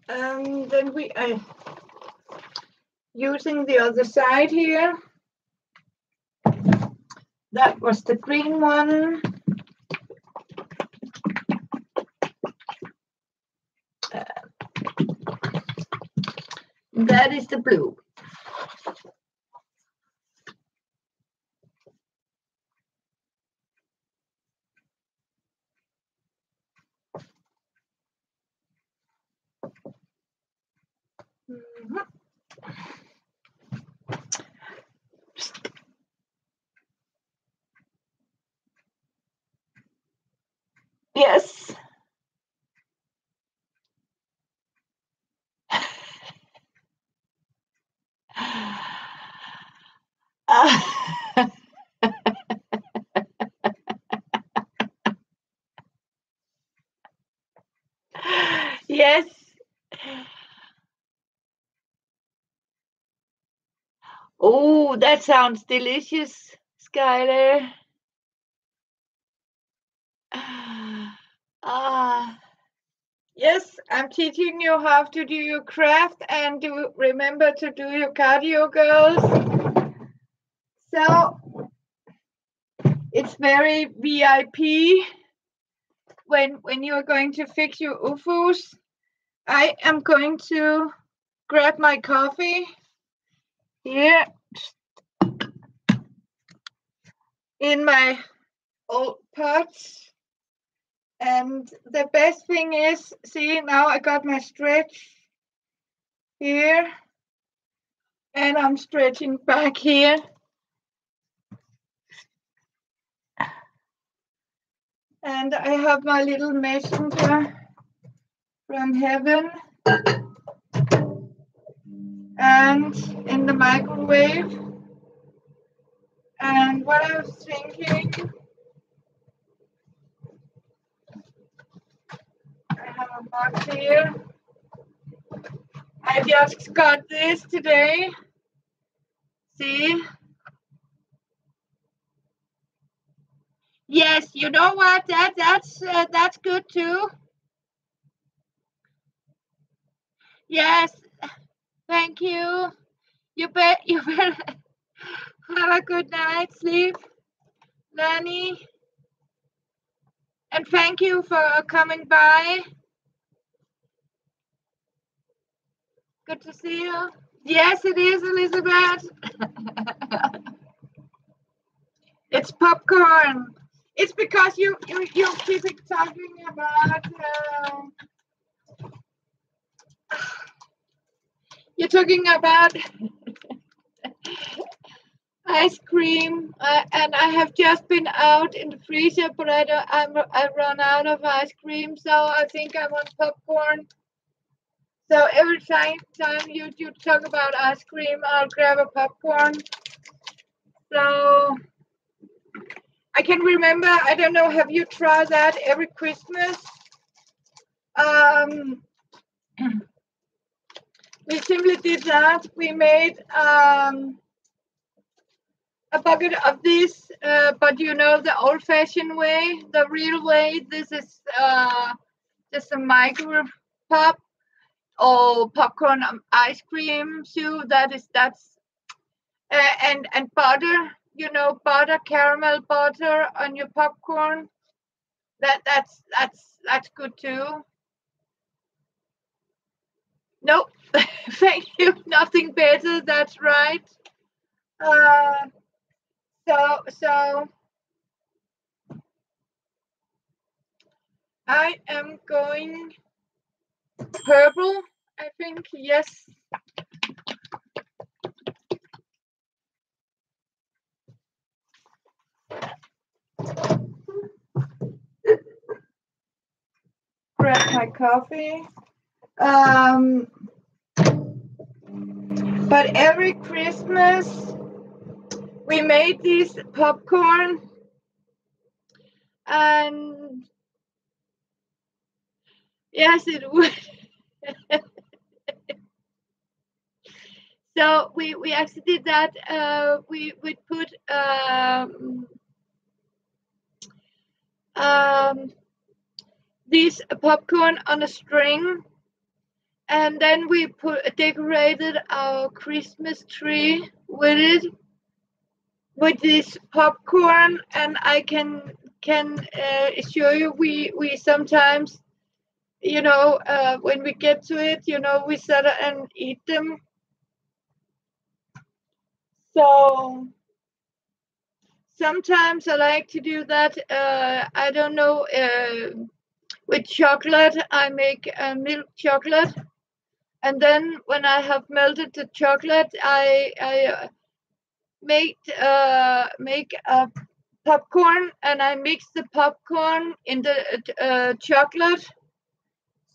Then using the other side here. That was the green one. That is the blue. Mm-hmm. Yes. Yes. Oh, that sounds delicious, Skylar. Ah, yes, I'm teaching you how to do your craft and remember to do your cardio, girls. So it's very VIP when you're going to fix your UFOs. I am going to grab my coffee here in my old pots. And the best thing is, see, now I got my stretch here. And I'm stretching back here. And I have my little messenger from heaven. And in the microwave. And what I was thinking, I have a box here. I just got this today. See? Yes, you know what? That's good too. Yes, thank you. You better have a good night's sleep, Lani. And thank you for coming by. Good to see you. Yes, it is, Elizabeth. It's popcorn. It's because you keep talking about you're talking about ice cream, and I have just been out in the freezer, but I run out of ice cream, so I think I want popcorn. So every time you talk about ice cream, I'll grab a popcorn. So I can remember, I don't know, have you tried that every Christmas? We simply did that. We made a bucket of this, but you know, the old-fashioned way, the real way. This is just a micro pop or popcorn ice cream too. That's and butter. You know, butter, caramel butter on your popcorn. That's good too. Nope, thank you. Nothing better. That's right. So I am going purple. I think yes. Grab my coffee. But every Christmas we made this popcorn, and yes, it would. So we actually did that. We put this popcorn on a string, And then we decorated our Christmas tree with it, with this popcorn. And I can assure you, we sometimes, when we get to it, we sit and eat them. So sometimes I like to do that. I don't know, with chocolate. I make milk chocolate, and then when I have melted the chocolate, I make a popcorn, and I mix the popcorn in the chocolate.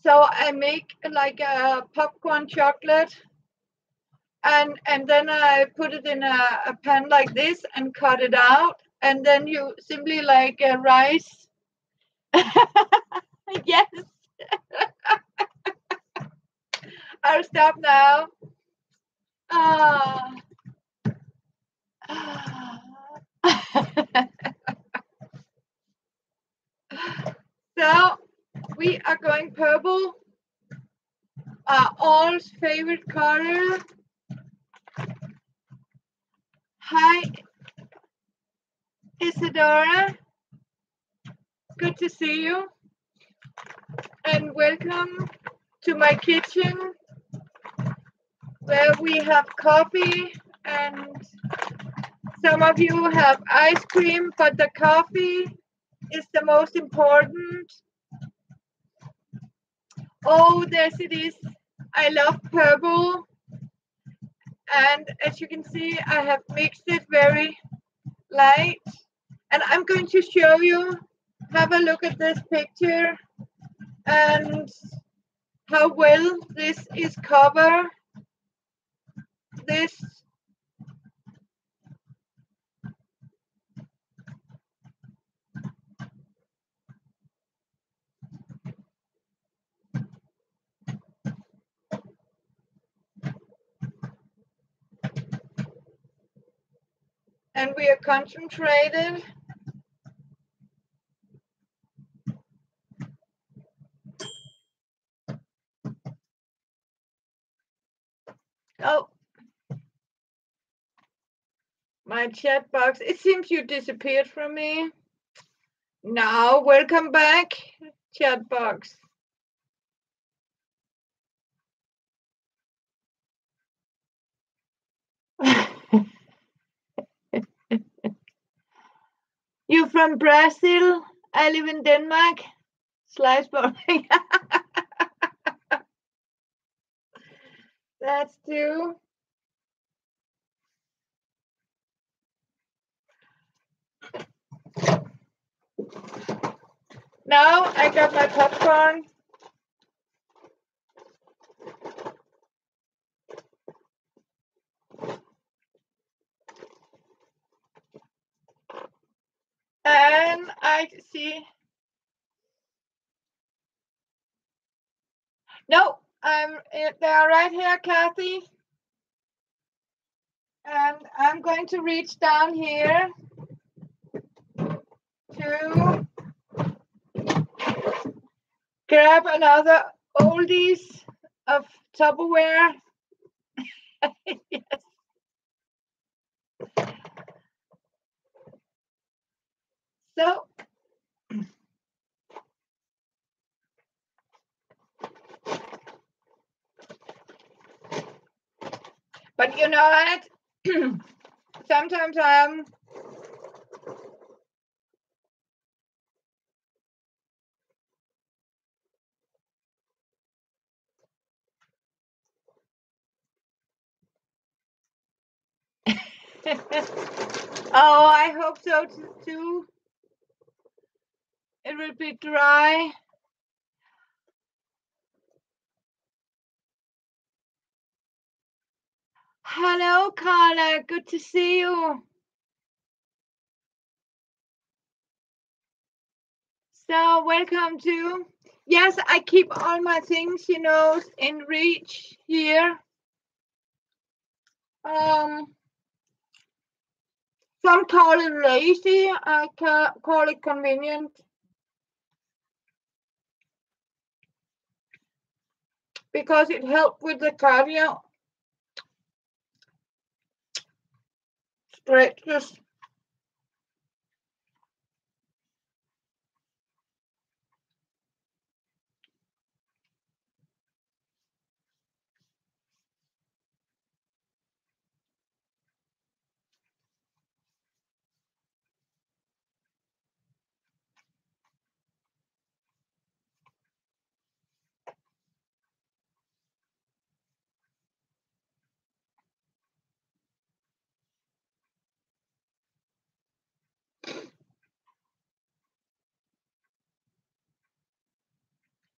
So I make like a popcorn chocolate, and then I put it in a pan like this and cut it out, and then you simply like rice. Yes, I'll stop now. Ah. So we are going purple, all's favorite color. Hi, Isadora. Good to see you. And welcome to my kitchen, where we have coffee, and some of you have ice cream, but the coffee is the most important. Oh, there's it is. I love purple. And as you can see, I have mixed it very light. And I'm going to show you, have a look at this picture and how well this is covered. This, and we are concentrated. Oh, my chat box. It seems you disappeared from me. Now, welcome back, chat box. You from Brazil? I live in Denmark. Slice boring. That's true. Now I got my popcorn. And I see. No, they are right here, Kathy. And I'm going to reach down here to grab another oldies of Tupperware. Yes. So, but you know what? Sometimes I'm oh, I hope so too. It will be dry. Hello, Carla. Good to see you. So, welcome to. Yes, I keep all my things, in reach here. Some call it lazy. I call it convenient. because it helped with the cardio stretches.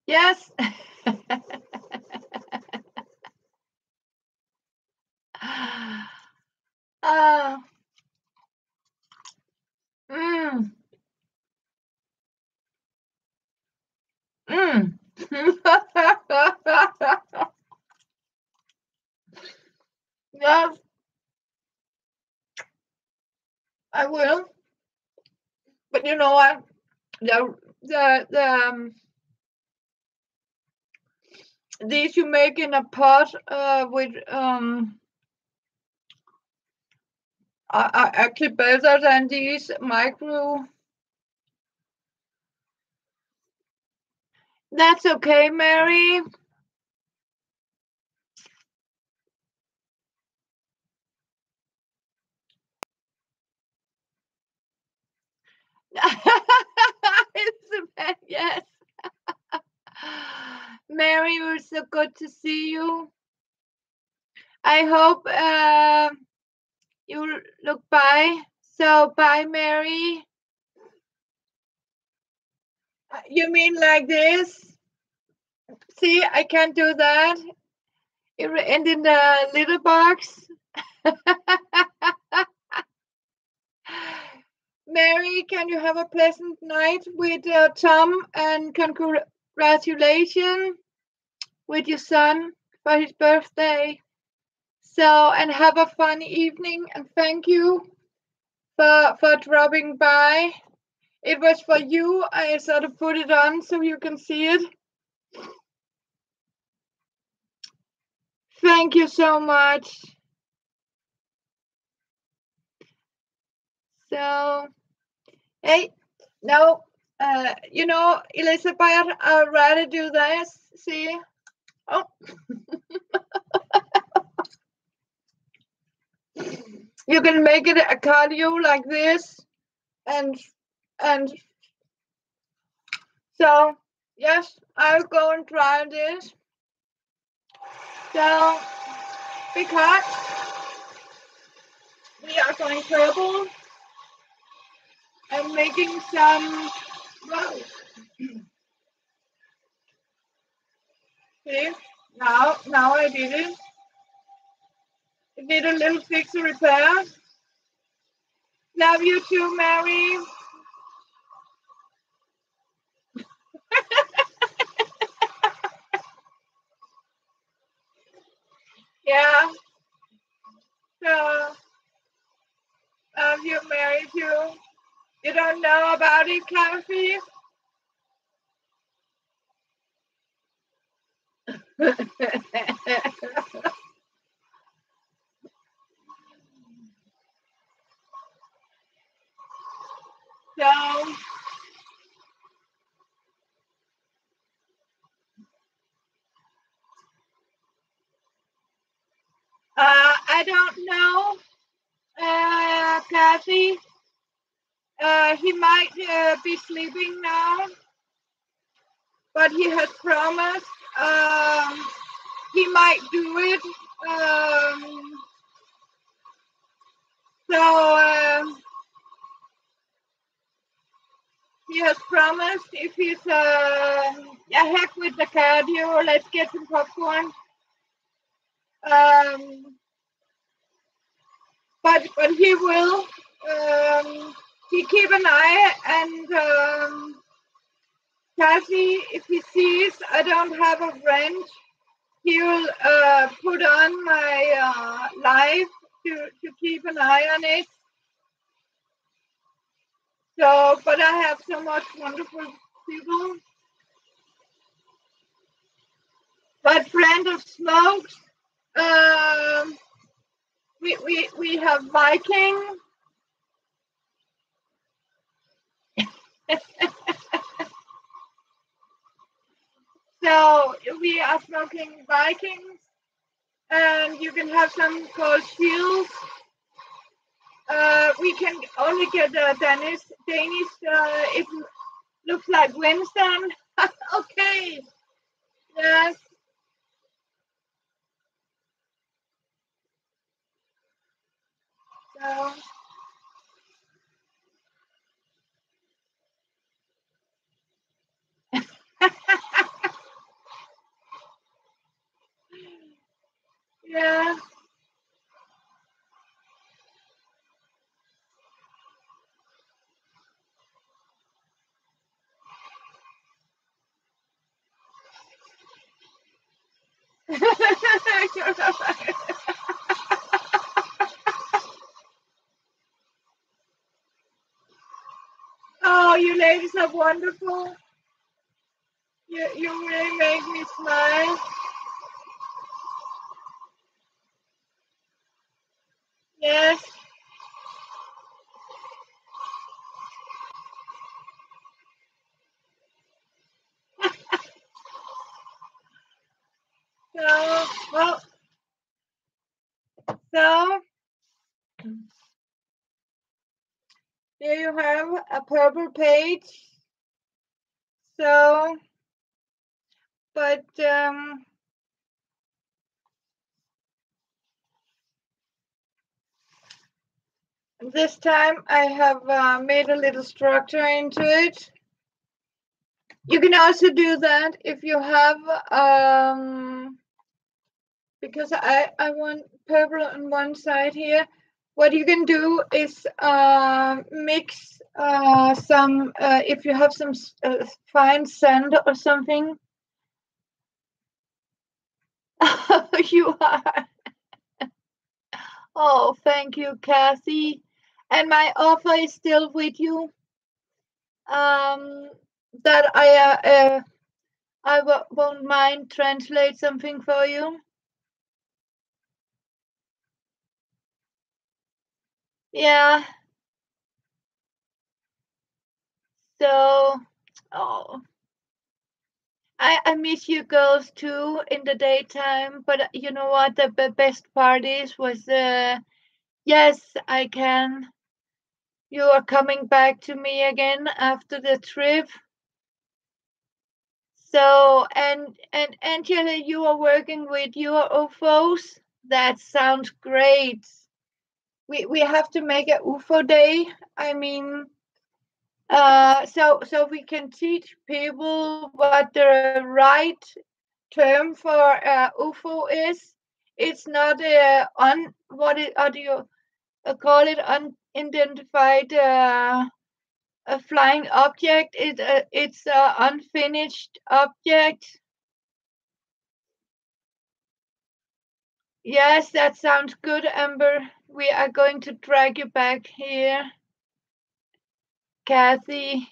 Yes. Ah. Mm. Mm. Yes, I will. But you know what? The these you make in a pot with are actually better than these micro. That's okay, Mary. Elizabeth, yes. Mary, it was so good to see you. I hope you look bye. So bye, Mary. You mean like this? See, I can't do that. It will end in the little box. Mary, can you have a pleasant night with Tom, and congratulations with your son for his birthday. So, and have a fun evening, and thank you for dropping by. It was for you. I sort of put it on so you can see it. Thank you so much. So, hey, no, you know, Elizabeth, I'd rather do this. See? Oh. You can make it a cardio like this, and and so yes, I'll go and try this. So because we are going purple and making some wow. See, now I did it. It did a little fix and repair. Love you too, Mary. Yeah. So love you, Mary too. You don't know about it, Kathy? So I don't know, Kathy. He might be sleeping now, but he has promised he might do it. So he has promised if he's heck with the cardio, let's get some popcorn. But he will. He keep an eye, and Kathy, if he sees I don't have a wrench, he will put on my live to keep an eye on it. So, but I have so much wonderful people. But friends. kind of smokes. Um, we have Viking. So we are smoking Vikings, and you can have some called shields. We can only get Danish. It looks like Winston. Okay. Yes. So. Yeah. Oh, you ladies are wonderful. You really make me smile. Yes. So, well, so here you have a purple page. So, but this time I have made a little structure into it. You can also do that if you have, because I want purple on one side here. What you can do is mix some, if you have some fine sand or something. You are. Oh, thank you, Kathy. And my offer is still with you. That I won't mind translate something for you. Yeah. So, oh, I miss you girls too in the daytime. But you know what? The best part was yes, I can. You are coming back to me again after the trip. So, and Angela, you are working with your UFOs. That sounds great. We have to make a UFO day. I mean, so we can teach people what the right term for UFO is. It's not what it, how do you call it, unidentified a flying object. It's a unfinished object. Yes, that sounds good, Amber. We are going to drag you back here, Kathy.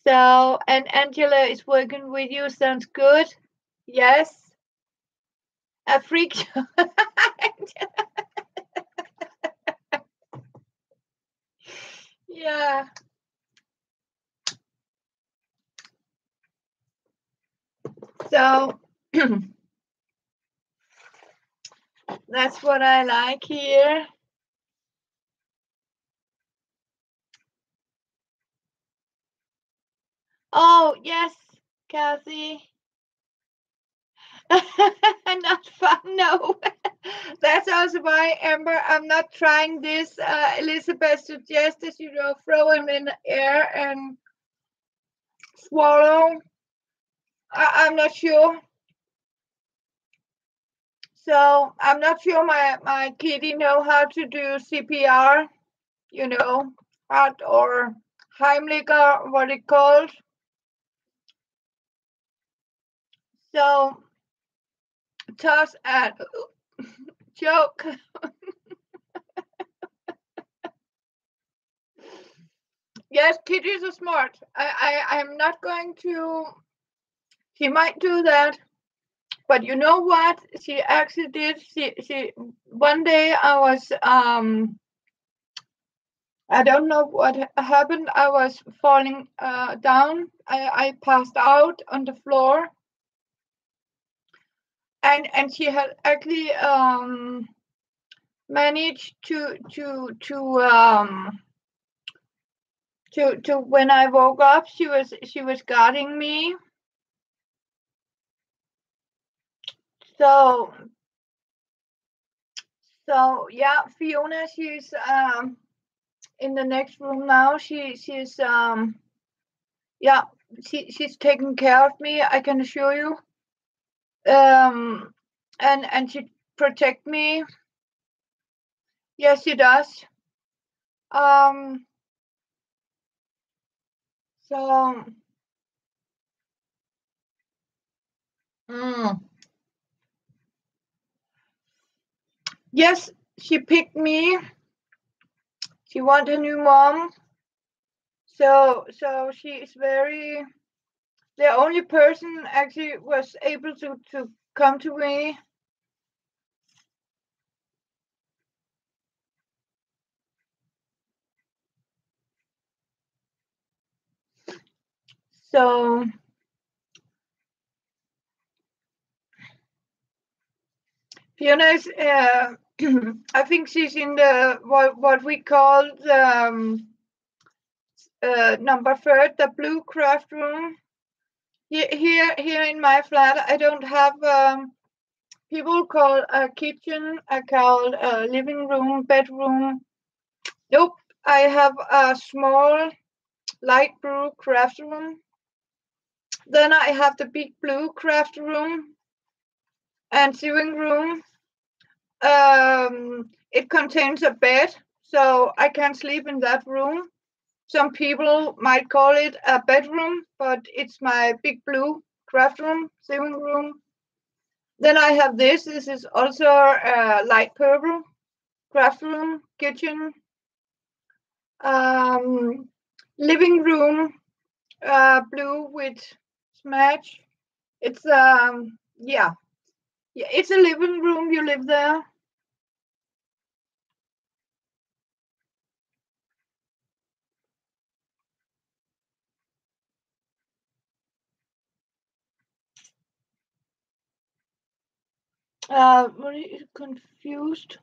So, and Angela is working with you. Sounds good. Yes. A freak show. Yeah. So that's what I like here. Oh, yes, Kathy. Not fun, no. That's also why, Amber, I'm not trying this. Elizabeth suggested, throw him in the air and swallow. I'm not sure. So I'm not sure my kitty know how to do CPR, heart or Heimlich or what it called. So toss and joke. Yes, kitties are smart. I'm not going to. She might do that, But you know what? She actually did. She one day I was I don't know what happened. I was falling down. I passed out on the floor, and she had actually managed to when I woke up, she was guarding me. So yeah, Fiona, she's in the next room now. She's yeah, she's taking care of me, I can assure you. And she protect me. Yes, she does. Um, so mm, yes, she picked me. She wanted a new mom. So she is very the only person actually was able to come to me. So Fiona is I think she's in the what we call the number third, the blue craft room. Here in my flat, I don't have people call a kitchen. I call a living room, bedroom. Nope, I have a small light blue craft room. Then I have the big blue craft room and sewing room. It contains a bed, so I can sleep in that room. Some people might call it a bedroom, but it's my big blue craft room, sewing room. Then I have this. This is also light purple craft room, kitchen, um, living room, blue with smash. It's yeah, it's a living room. You live there. Very confused.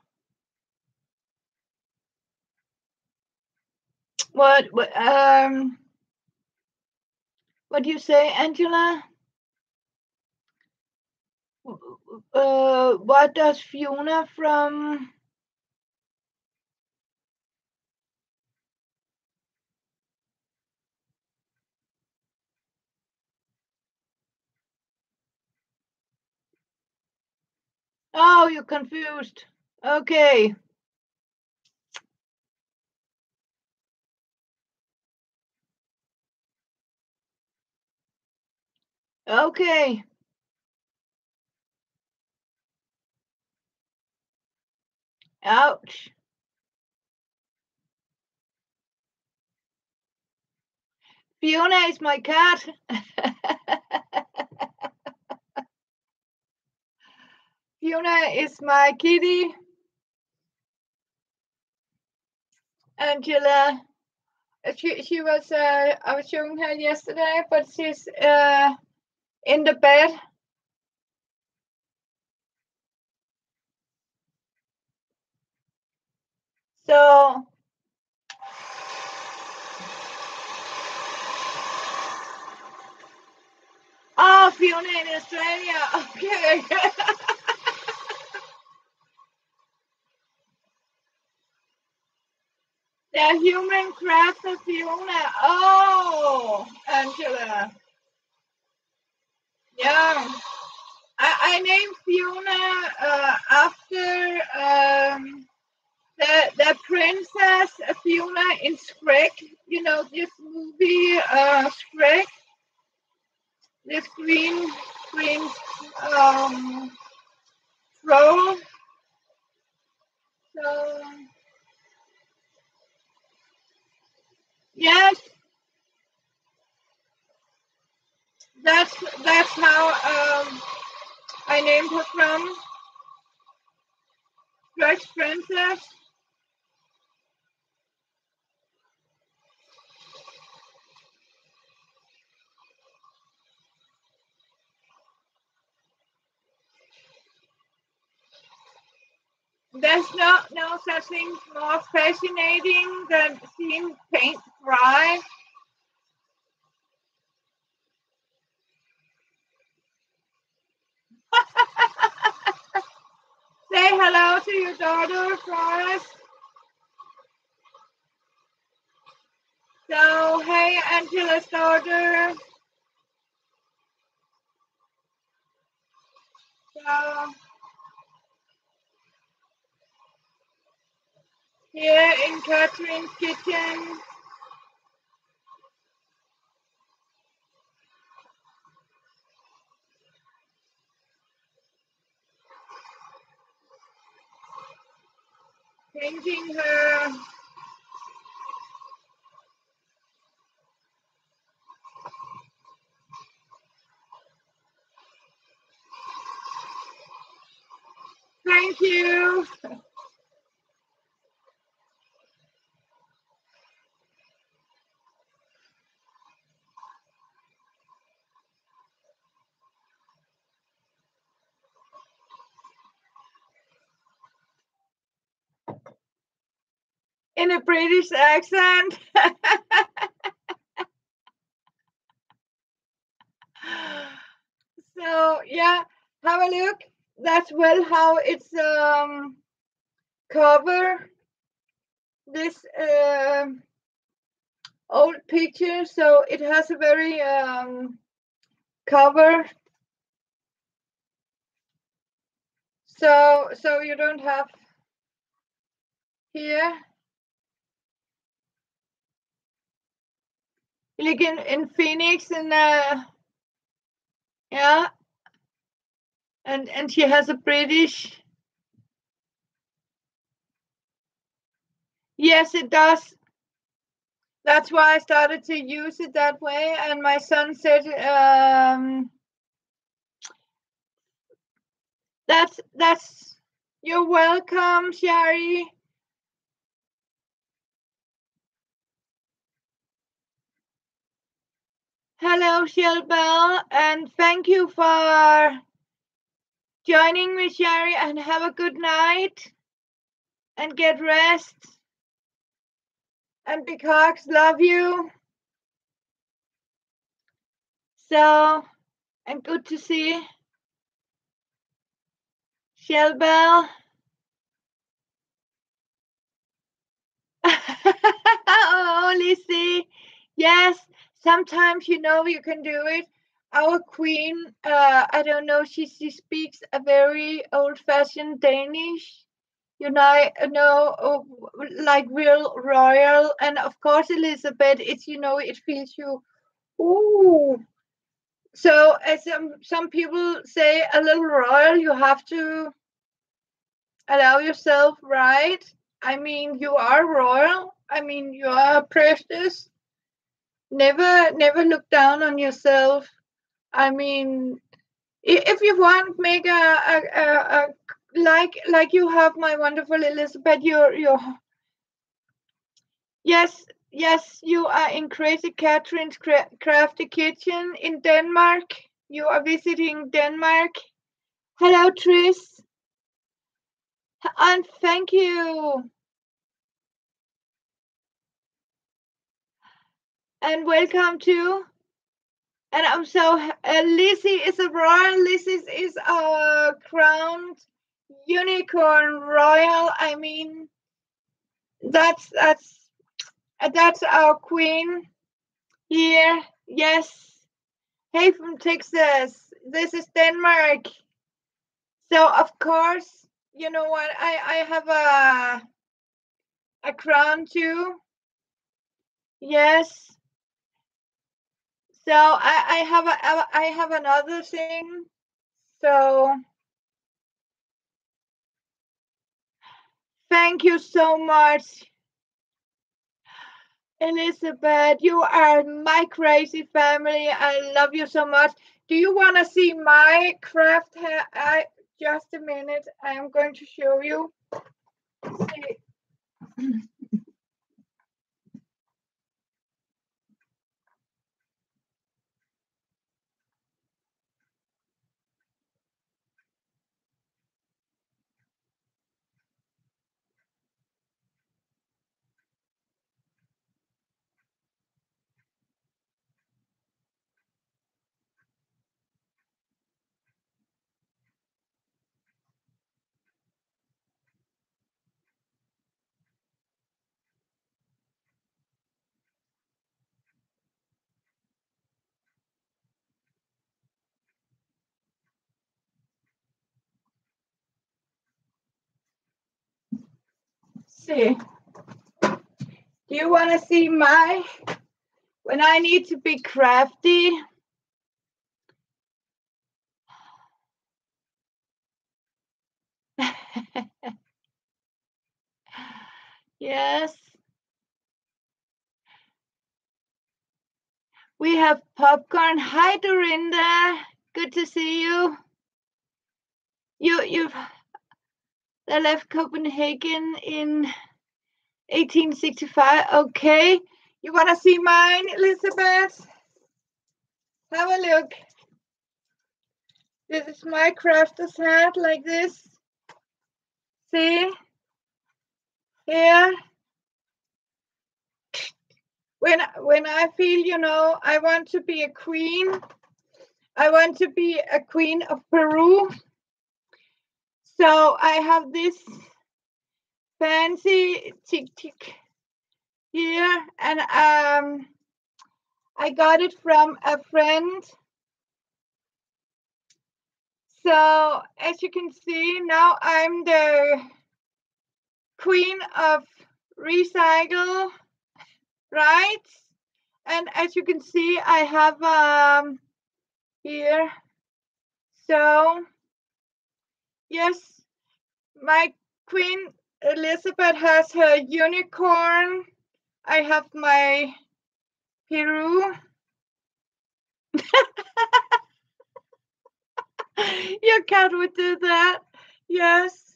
What do you say, Angela? What does Fiona from? Oh, you're confused. Okay. Okay. Ouch. Fiona is my cat. Fiona is my kitty. Angela. She was I was showing her yesterday, but she's in the bed. So oh, Fiona in Australia. Okay. The human craft of Fiona. Oh, Angela. Yeah. I named Fiona after the princess Fiona in Shrek. You know this movie Shrek. This green troll. So yes, that's how I named her from Fresh Princess. There's no such thing more fascinating than seeing paint dry. Say hello to your daughter for us. So, hey, Angela's daughter. So, here in Catherine's kitchen. Painting her. Thank you. In a British accent. So yeah, have a look. That's well how it's cover this old picture. So it has a very cover. So you don't have here. Like in Phoenix and yeah, and she has a British. Yes, it does. That's why I started to use it that way. And my son said, that's you're welcome, Sherry. Hello, Shelbel, and thank you for joining me, Sherry, and have a good night and get rest. And Peacocks love you. So, and good to see Shelbel. Oh, Lizzie. Yes, sometimes you can do it. Our queen, I don't know, she speaks a very old-fashioned Danish. Like real royal, and of course, Elizabeth. It's it feels you. Ooh. So, as some people say, a little royal, you have to allow yourself, right? I mean, you are royal. I mean, you are a priestess. Never look down on yourself. I mean, if you want, make a like you have my wonderful Elizabeth. You're yes, you are in Crazy Catherine's Crafty Kitchen in Denmark. You are visiting Denmark. Hello, Tris, and thank you. And welcome to. And I'm so Lizzie is a royal. Lizzie is our crowned unicorn royal. I mean, that's our queen here. Yes. Hey from Texas. This is Denmark. So of course, you know what? I have a crown too. Yes. So I have another thing. So thank you so much, Elizabeth. You are my crazy family. I love you so much. Do you want to see my craft hat? Just a minute. I am going to show you. See. See. Do you want to see my, when I need to be crafty? Yes. We have popcorn. Hi, Dorinda. Good to see you. You've left Copenhagen in 1865. Okay. You want to see mine, Elizabeth? Have a look. This is my crafter's hat, like this. See? Here. When I feel, you know, I want to be a queen. I want to be a queen of Peru. So I have this fancy tick here, and I got it from a friend. So as you can see, now I'm the queen of recycle, right? And as you can see, I have here. So yes, my Queen Elizabeth has her unicorn. I have my Peru. Your cat would do that. Yes.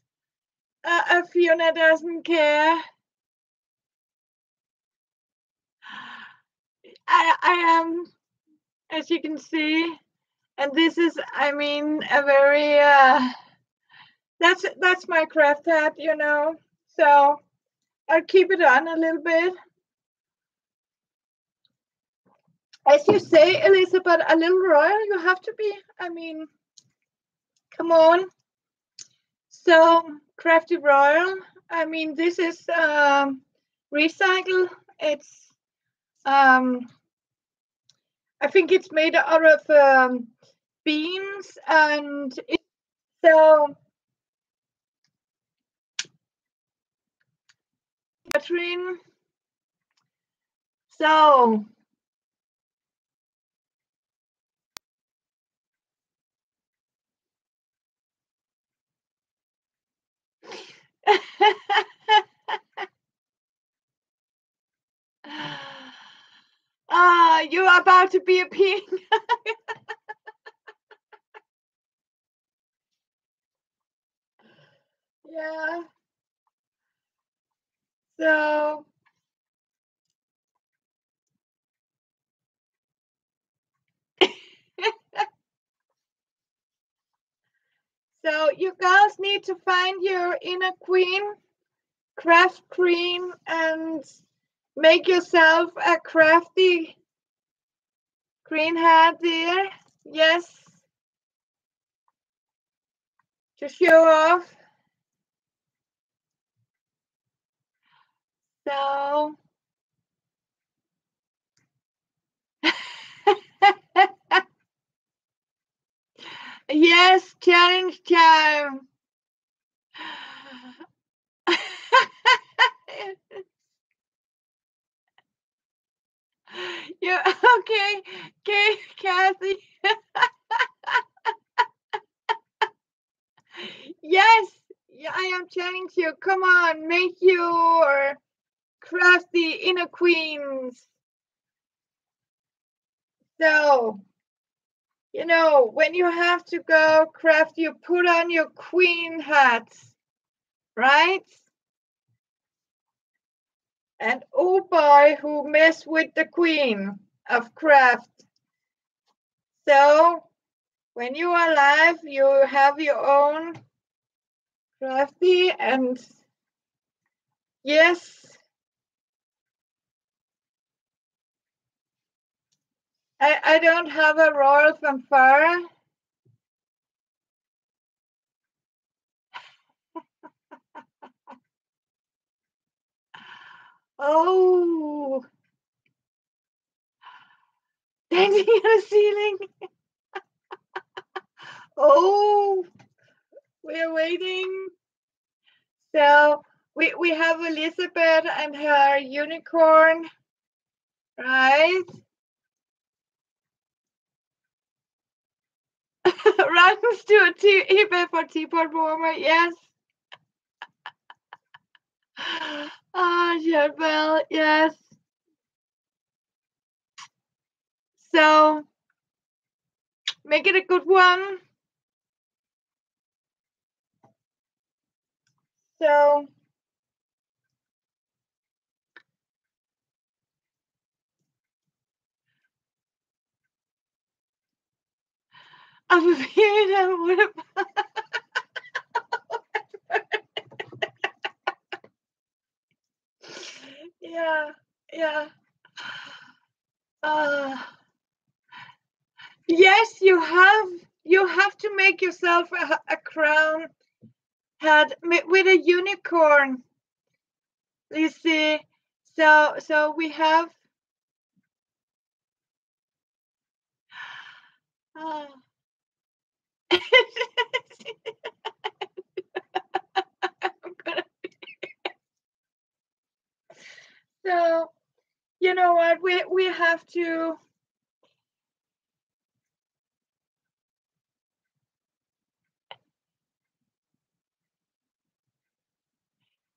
Fiona doesn't care. I am, as you can see, and this is, I mean, a very that's my craft hat, you know. So I'll keep it on a little bit. As you say, Elizabeth, a little royal you have to be. I mean, come on. So crafty royal. I mean, this is recycle. It's I think it's made out of beans, and so Catherine. So you're about to be a pig. Yeah. So so you girls need to find your inner queen, craft queen, and make yourself a crafty green hat there. Yes. To show off. So yes, challenge time. Yeah, okay, okay, Kathy. Yes, yeah, I am challenging you. Come on, make your crafty inner queens. So You know, when you have to go craft, you put on your queen hat, right? And oh boy, who mess with the queen of craft. So when you are live, you have your own crafty, and yes, I don't have a royal fanfare. Oh, dancing on the ceiling. Oh, we're waiting. So we have Elizabeth and her unicorn, right? Runs to a eBay for teapot warmer, yes. Ah, yeah, well, yes. So make it a good one. So I'm feeling yeah, yeah. Uh, yes, you have to make yourself a crown hat with a unicorn. You see, so we have. Uh, so you know what, we have to.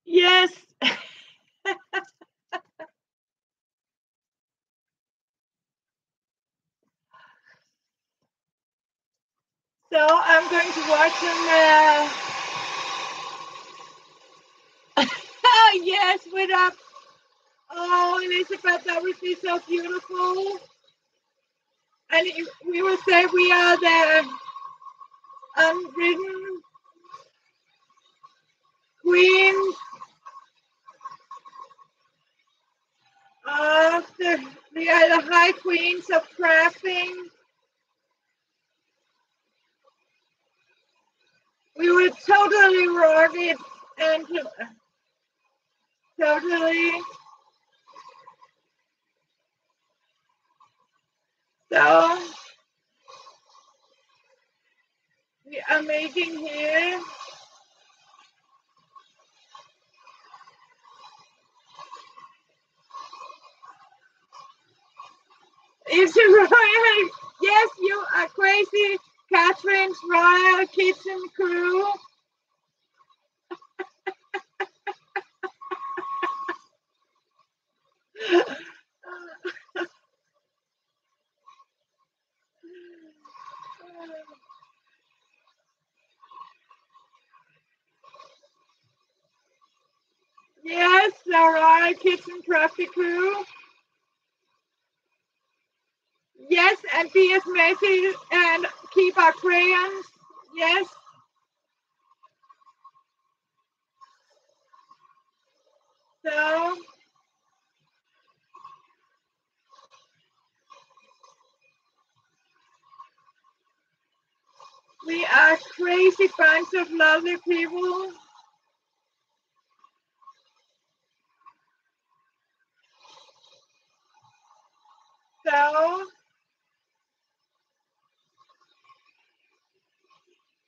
Yes. So I'm going to watch some. Yes, with a. Oh, Elizabeth, that would be so beautiful. And we will say we are the unridden queens of we are the high queens of crafting. We would totally rock it and totally. So we are making here. It's a royal. Yes, you are crazy. Catherine's Royal Kitchen Crew. Yes, the Royal Kitchen Crafty Crew. Yes, and be as messy and keep our crayons. Yes. So we are crazy bunch of lovely people. So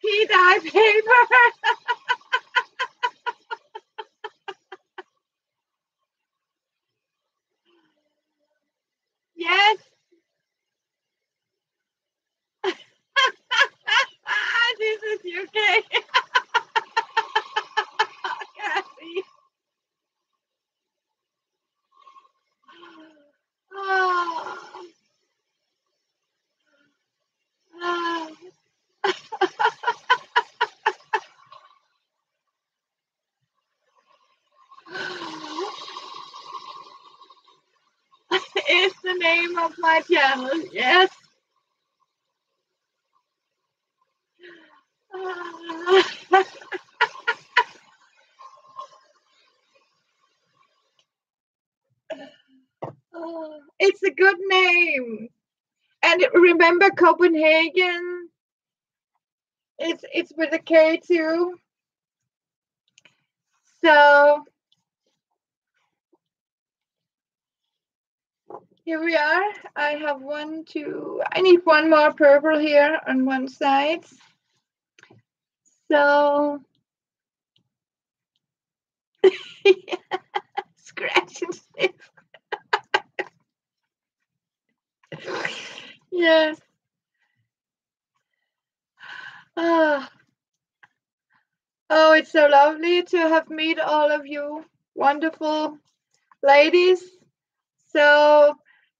tea dye paper. Yes. This is UK. Kathy. Oh. name of my channel. Yes. It's a good name. And remember Copenhagen? It's with a K too. So here we are. I have one, two. I need one more purple here on one side. So scratch and sniff. Yes. Ah. Oh, it's so lovely to have met all of you wonderful ladies. So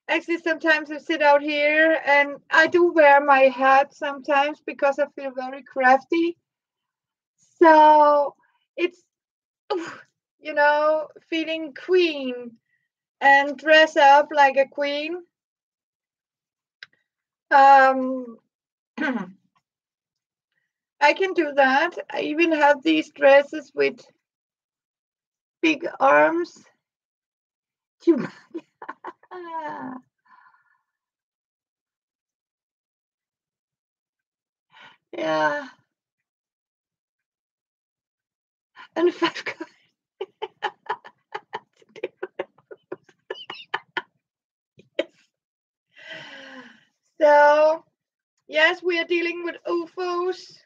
actually sometimes I sit out here and I do wear my hat sometimes because I feel very crafty. So it's, feeling queen and dress up like a queen. Um, I can do that. I even have these dresses with big arms. Yeah. And five. So, yes, we are dealing with UFOs.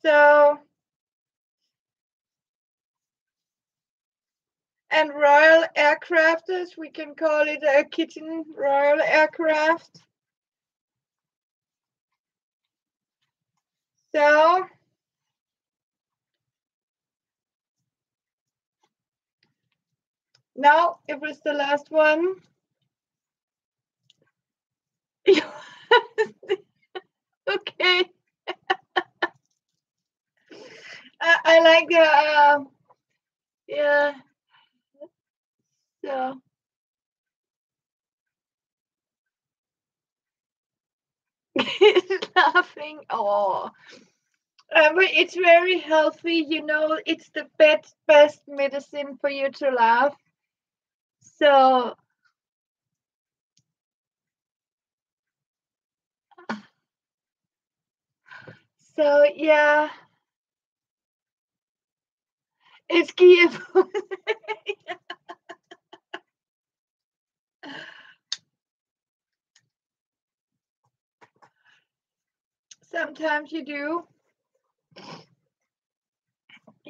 So, and royal aircraft, as we can call it, a kitchen royal aircraft. So, now it was the last one. Okay. I like the, yeah. So, laughing. Oh, but it's very healthy. It's the best medicine for you to laugh. So, yeah, it's Kiev. Sometimes you do.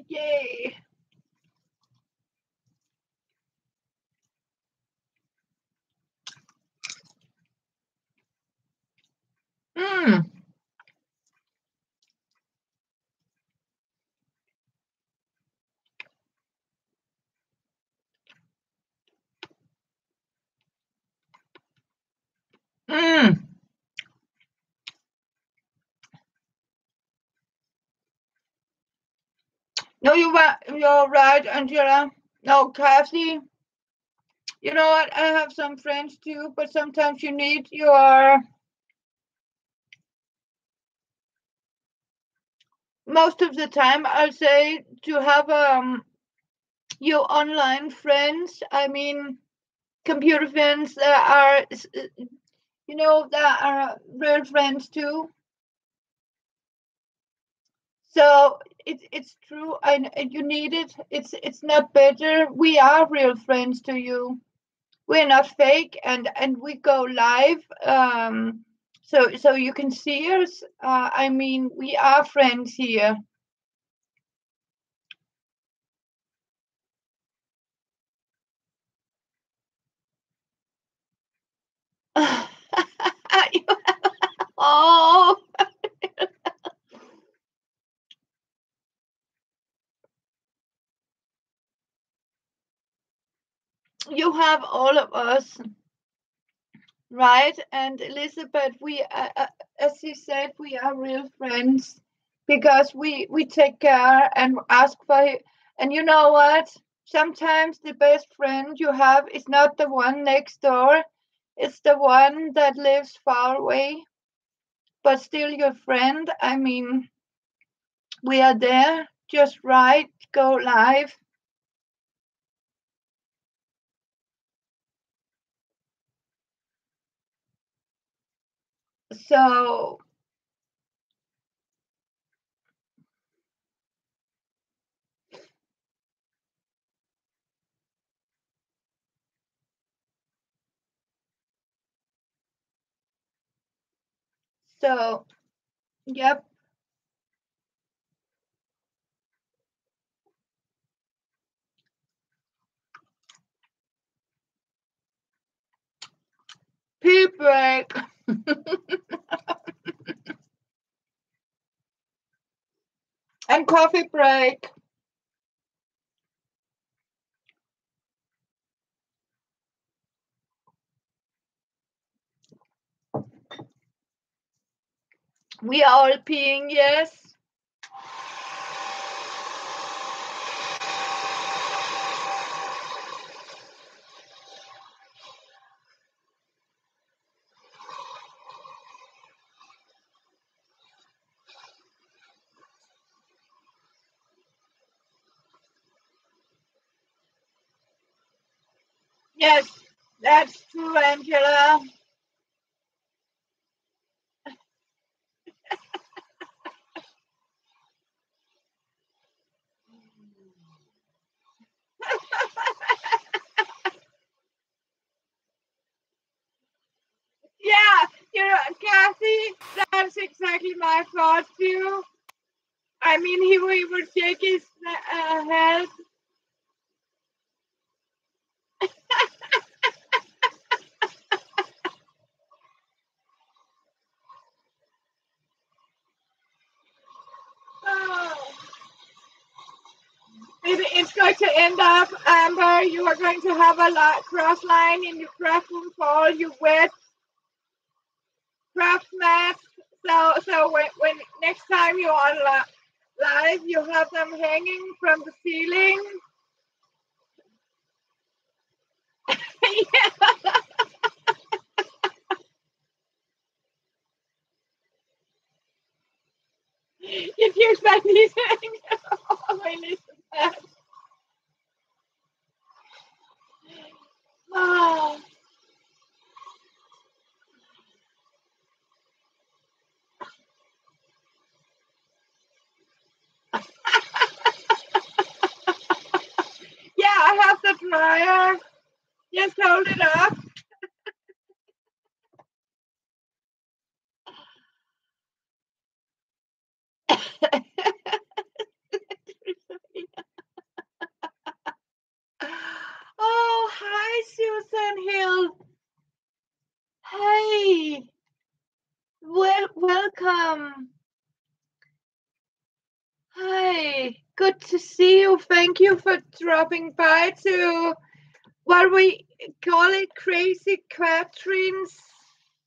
Yay. Mm. Mm. No, you're right, Angela. No, Kathy. You know what? I have some friends too, but sometimes you need most of the time I'll say to have your online friends. I mean, computer friends that are that are real friends too. So it's true. You need it. It's not better. We are real friends to you. We're not fake, and we go live. So you can see us. I mean, we are friends here. Oh, you have all of us, right? And Elizabeth, as you said, we are real friends because we take care and ask for. And you know what? Sometimes the best friend you have is not the one next door, it's the one that lives far away, but still your friend. I mean, we are there. Just write, go live. So, so, yep. Pee break. And coffee break. We are all peeing, yes. Yes, that's true, Angela. Yeah, Kathy, that's exactly my thought too. I mean, he would shake his head. Oh. It's going to end up, Amber, you are going to have a cross line in your craft room for all your wet craft mats. So when next time you're on live, you have them hanging from the ceiling. Yeah. If you're listening, always listen to that. Oh. Yeah, I have the dryer. Just hold it up. Oh, hi, Susan Hill. Hey, welcome. Hi, good to see you. Thank you for dropping by to what we call it Crazy Catherine's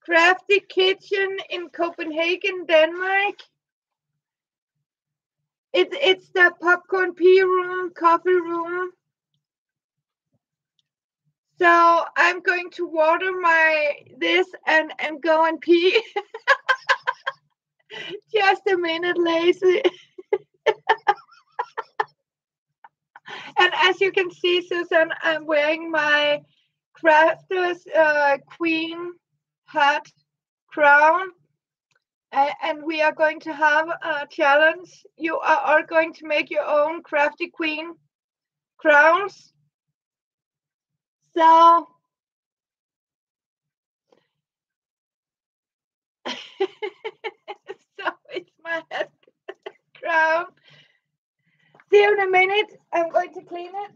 Crafty Kitchen in Copenhagen, Denmark. It's the popcorn pea room, coffee room. So I'm going to water this and go and pee. Just a minute, Lazy. And as you can see, Susan, I'm wearing my crafter's queen hat crown. And we are going to have a challenge. You are going to make your own crafty queen crowns. So, so it's my head crown. See you in a minute. I'm going to clean it.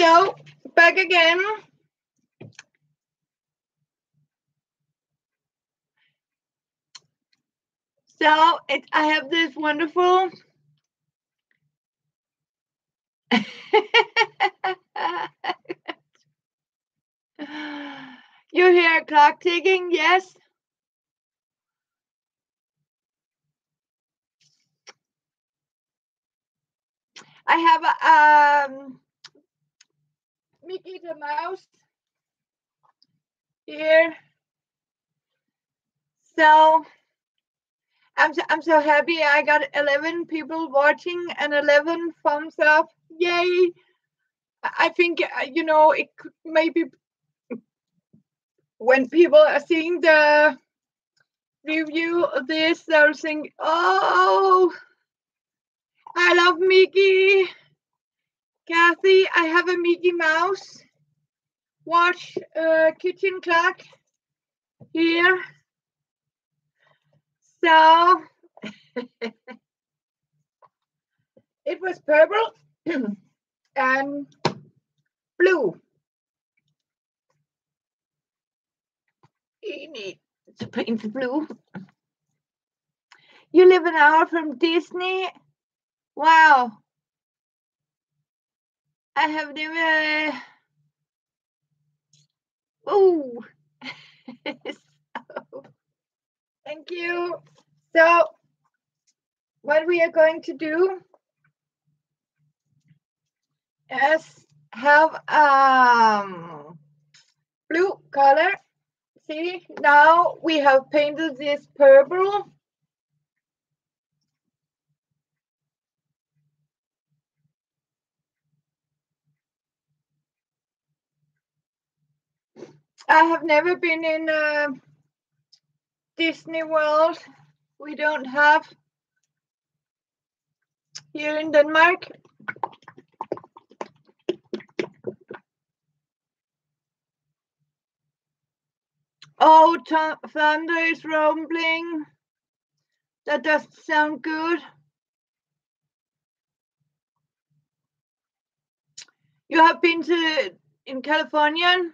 So, back again. So, I have this wonderful you hear a clock ticking, yes? I have a Mickey the Mouse here. So I'm so happy. I got 11 people watching and 11 thumbs up. Yay! I think it could maybe when people are seeing the review of this, they'll think, "Oh, I love Mickey." Kathy, I have a Mickey Mouse. Watch kitchen clock here. So it was purple and blue. You need to paint the blue. You live an hour from Disney? Wow. I have never. Oh. So, thank you. So, what we are going to do is have blue color. See, now we have painted this purple. I have never been in Disney World. We don't have here in Denmark. Oh, thunder is rumbling. That doesn't sound good. You have been in California?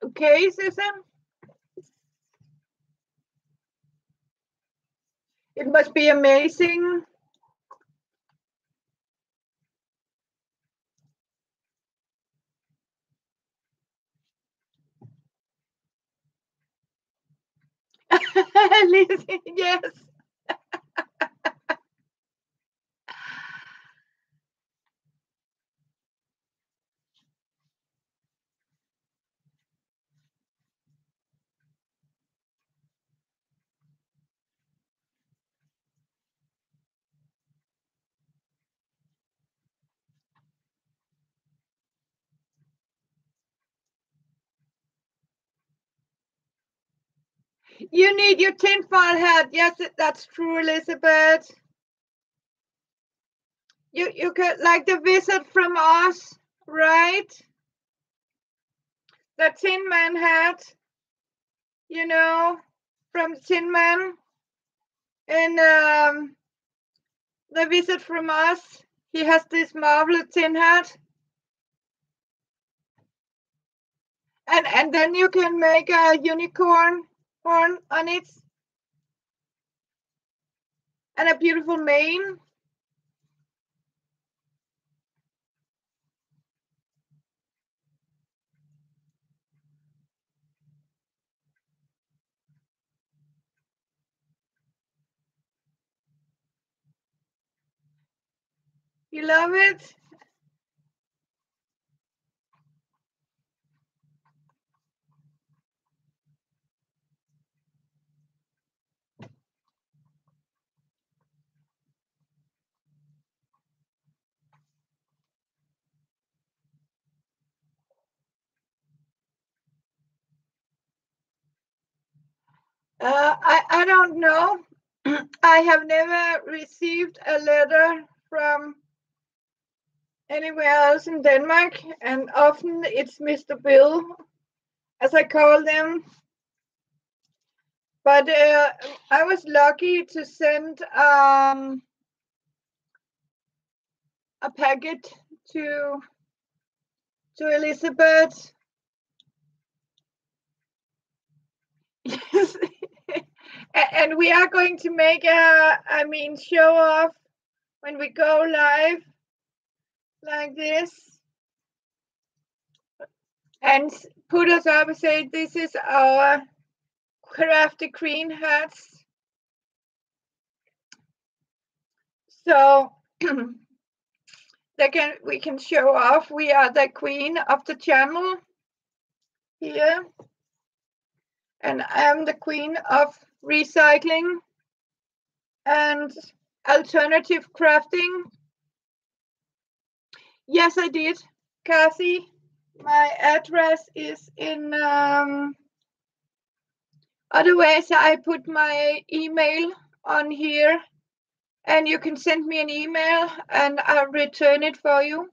Okay, Susan. It must be amazing. Yes. You need your tinfoil hat. Yes, that's true, Elizabeth. You could like the Wizard from Oz, right? The Tin Man hat, from Tin Man. And the Wizard from Oz, he has this marvelous tin hat. And then you can make a unicorn horn on it. And a beautiful mane. You love it? I don't know. I have never received a letter from anywhere else in Denmark, and often it's Mr. Bill, as I call them. But I was lucky to send a packet to Elizabeth. Yes. And we are going to make show off when we go live like this and put us up and say, this is our crafty queen hats. So we can show off we are the queen of the channel here, and I am the queen of recycling and alternative crafting. Yes, I did, Kathy. My address is in otherwise I put my email on here, and you can send me an email and I'll return it for you.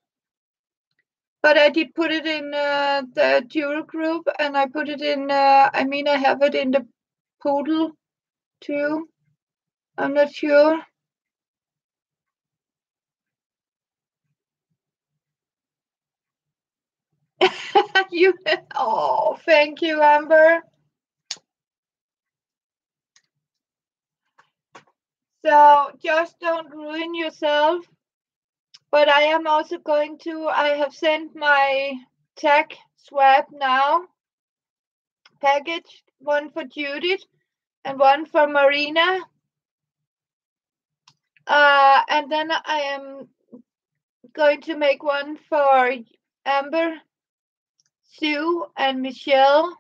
But I did put it in the dual group, and I put it in, I have it in the Poodle too. I'm not sure. Oh, thank you, Amber. So just don't ruin yourself. But I am also I have sent my tag swap now package, one for Judith and one for Marina. And then I am going to make one for Amber, Sue, and Michelle.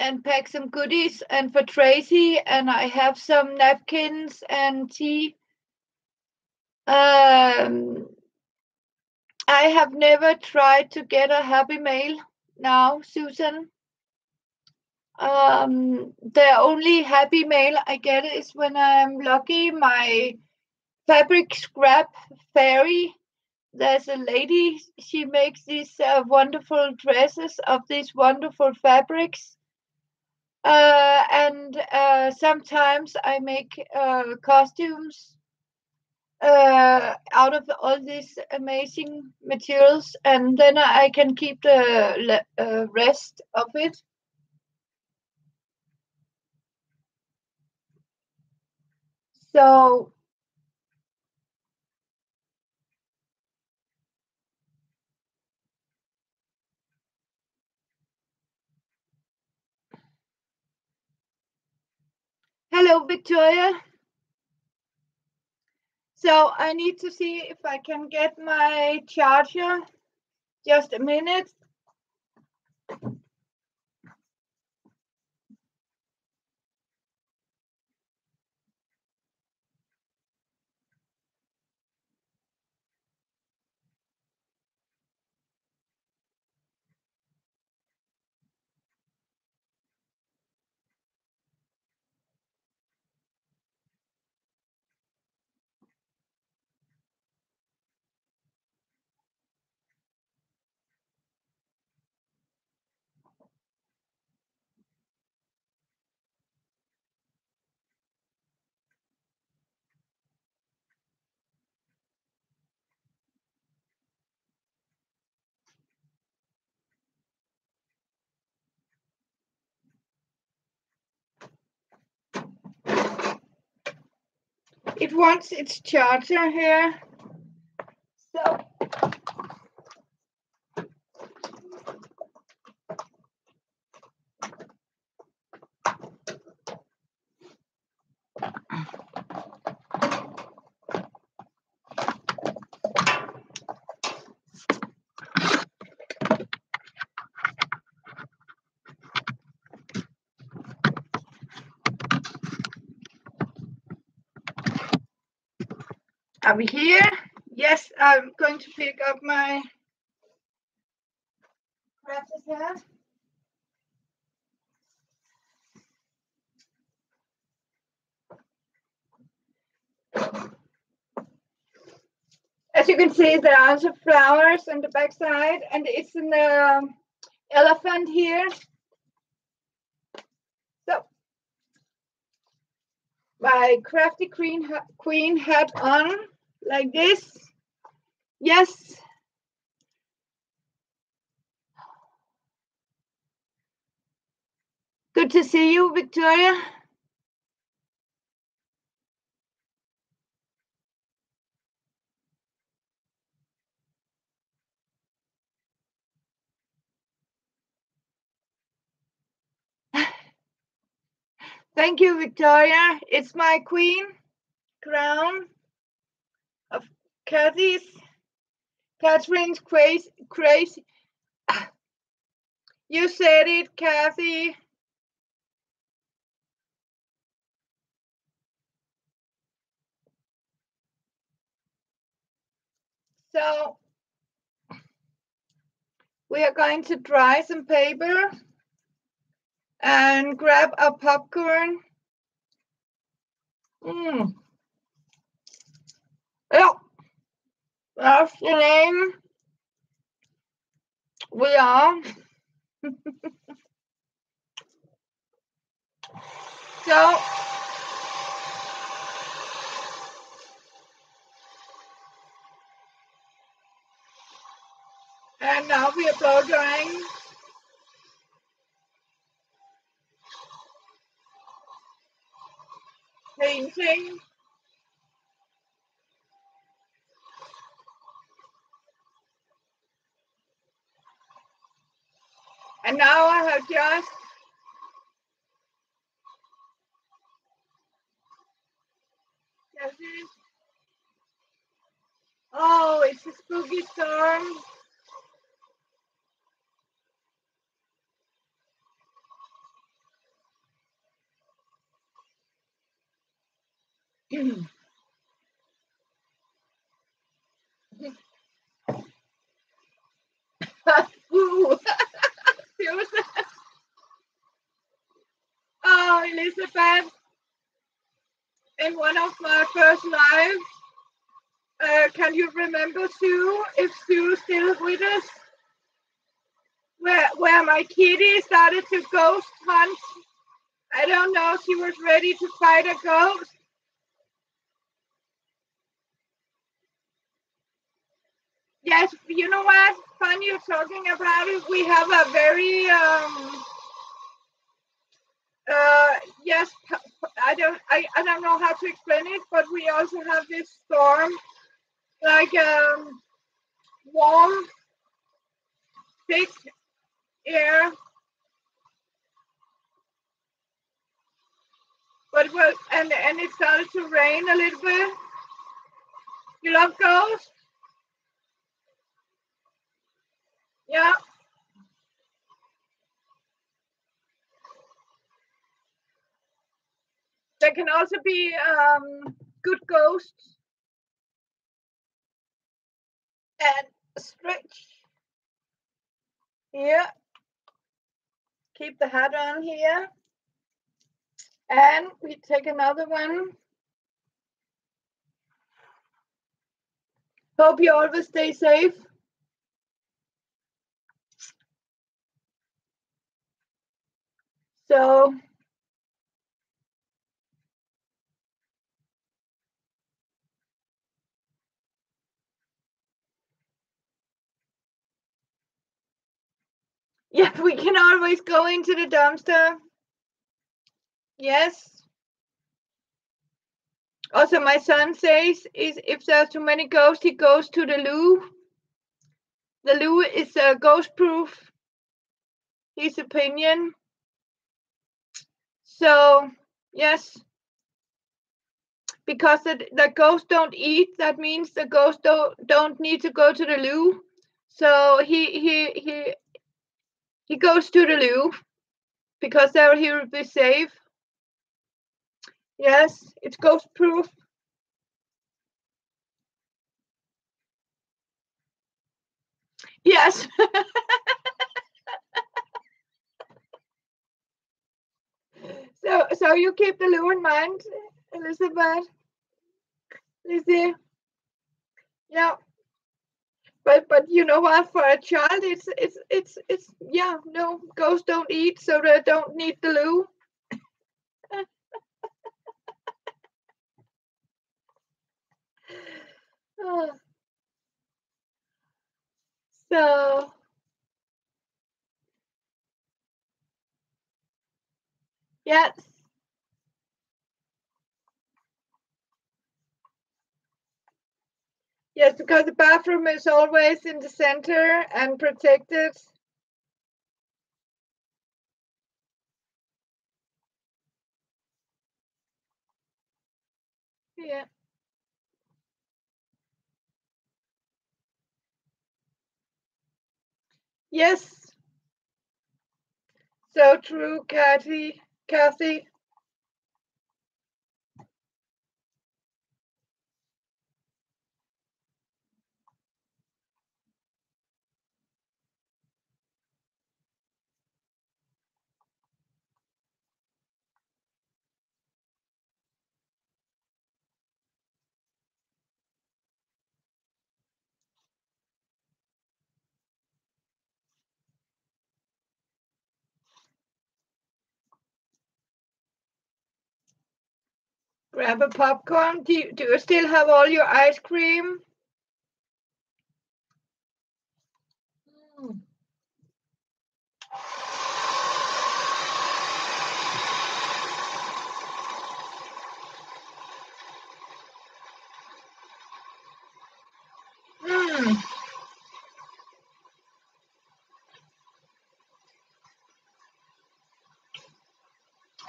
And pack some goodies, and for Tracy, and I have some napkins and tea. I have never tried to get a Happy Mail now, Susan. The only Happy Mail I get is when I'm lucky. My fabric scrap fairy, there's a lady, she makes these wonderful dresses of these wonderful fabrics. And sometimes I make costumes out of all these amazing materials, and then I can keep the rest of it. So hello, Victoria. So I need to see if I can get my charger. Just a minute. It wants its charger here. So are we here? Yes, I'm going to pick up my practice hat. As you can see, there are some flowers on the back side, and it's in elephant here. So my crafty queen hat on like this. Yes. Good to see you, Victoria. Thank you, Victoria. It's my queen crown of Catherine's crazy. You said it, Kathy. So we are going to dry some paper and grab a popcorn. Yeah, that's the name. We are. So and now we are blow drying. Painting. And now I have just oh, it's a spooky storm. Ooh. Oh, Elizabeth, in one of my first lives, can you remember Sue? If Sue's still with us, where my kitty started to ghost hunt. I don't know. She was ready to fight a ghost. Yes, you know what? Fun you're talking about it. We have a very yes. I don't know how to explain it, but we also have this storm, like warm, thick air. But well, and it started to rain a little bit. You love ghosts? Yeah. There can also be good ghosts and stretch here. Keep the hat on here. And we take another one. Hope you always stay safe. So yeah, we can always go into the dumpster. Yes. Also, my son says is if there's too many ghosts, he goes to the loo. The loo is ghost proof. His opinion. So yes, because the ghosts don't eat, that means the ghosts don't need to go to the loo. So he goes to the loo because there he will be safe. Yes, it's ghost proof. Yes. So you keep the loo in mind, Elizabeth. Lizzie. Yeah. but you know what? For a child, it's yeah. No, ghosts don't eat, so they don't need the loo. So yes, yes, because the bathroom is always in the center and protected. Yeah. Yes. So true, Kathy. Kathy. Grab a popcorn. Do you still have all your ice cream? Mm. Mm.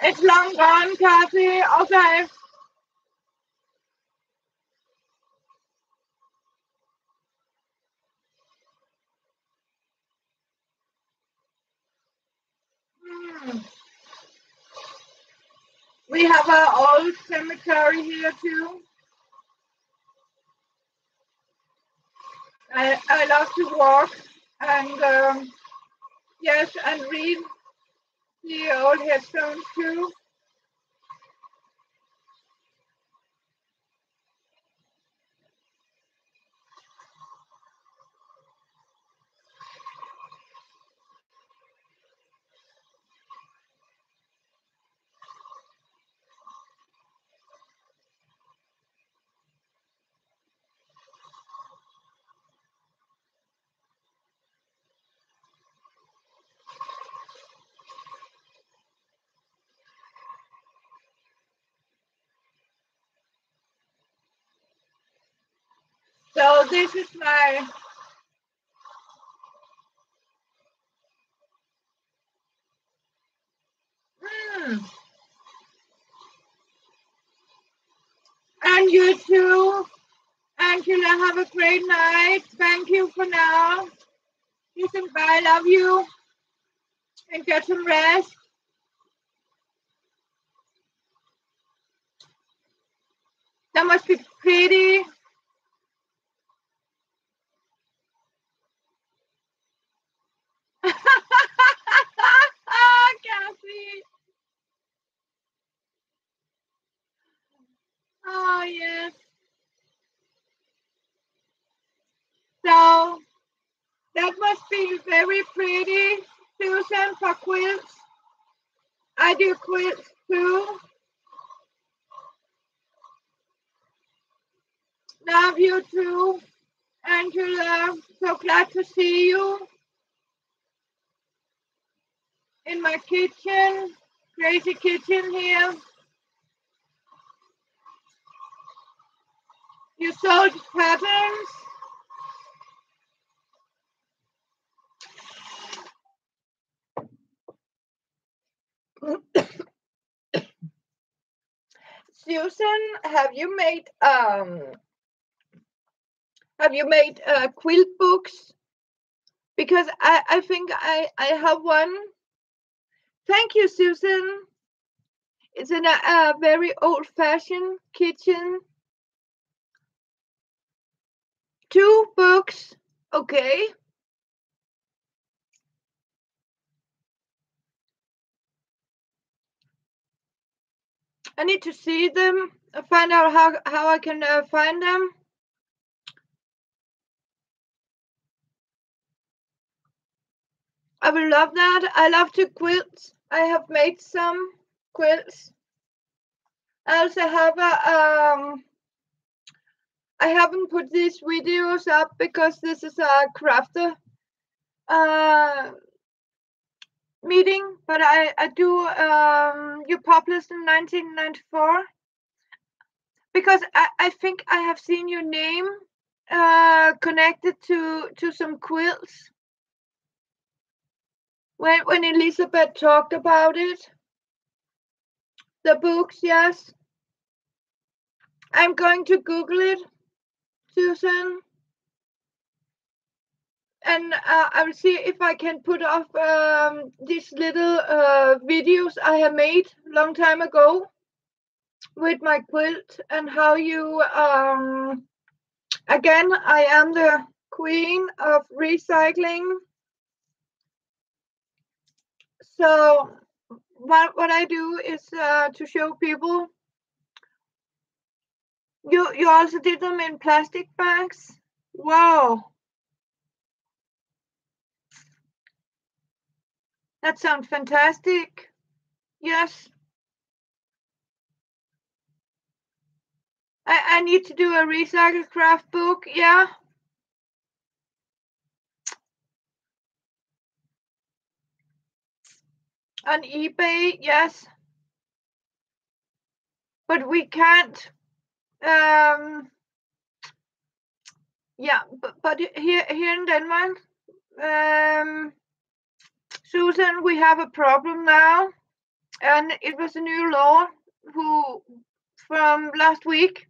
It's long gone, Kathy. Okay. Mm. We have our old cemetery here too. I love to walk and yes, and read the old headstones too. So this is my mm. And you too. Angela, have a great night. Thank you for now. Listen, bye. Love you. And get some rest. That must be pretty. Kathy. Oh, yes. So that must be very pretty, Susan, for quilts. I do quilts too. Love you too, Angela. So glad to see you in my kitchen. Crazy kitchen here. You sewed patterns. Susan, have you made quilt books? Because I think I have one. Thank you, Susan. It's in a very old-fashioned kitchen. Two books. Okay. I need to see them. Find out how I can find them. I will love that. I love to quilt. I have made some quilts. I also have I haven't put these videos up because this is a crafter uh, meeting, but I do you published in 1994 because I think I have seen your name connected to some quilts when Elizabeth talked about it. The books, yes. I'm going to Google it, Susan, and I will see if I can put up these little videos I have made long time ago with my quilt and how you again, I am the queen of recycling. So what I do is to show people. You also did them in plastic bags. Wow, that sounds fantastic. Yes, I need to do a recycled craft book. Yeah. On eBay, yes, but we can't. Yeah, but here in Denmark, Susan, we have a problem now, and it was a new law who from last week.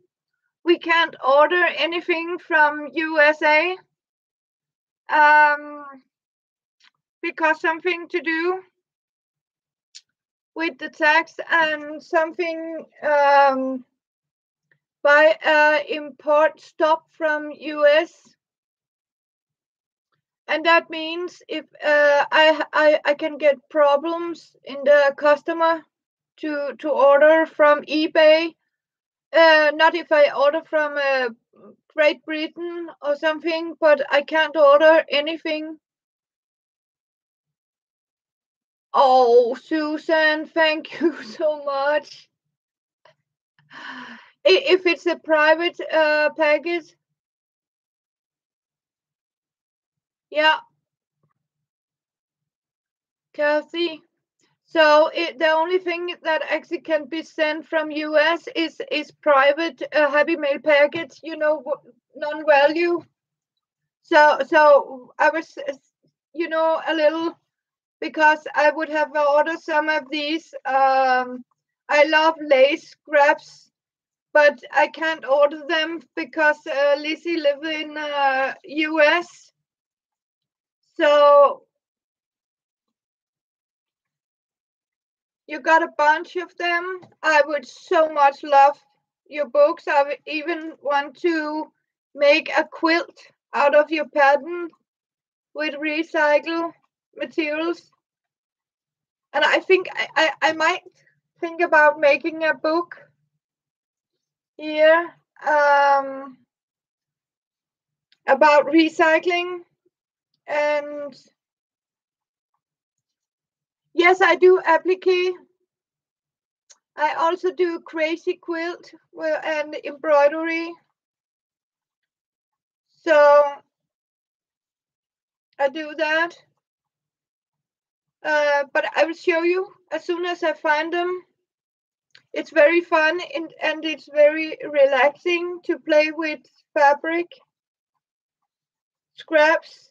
We can't order anything from USA um, because something to do with the tax and something by import stop from US. And that means if I can get problems in the customer to order from eBay. Not if I order from Great Britain or something, but I can't order anything. Oh, Susan, thank you so much. If it's a private package, yeah, Kathy. So the only thing that actually can be sent from US is private Happy Mail package, non-value. So I was, a little because I would have ordered some of these. I love lace scraps, but I can't order them because Lizzie lives in US. So you got a bunch of them. I would so much love your books. I would even want to make a quilt out of your pattern with recycled materials. And I think I might think about making a book here about recycling. And yes, I do applique. I also do crazy quilt and embroidery. So I do that. But I will show you as soon as I find them. It's very fun and it's very relaxing to play with fabric scraps.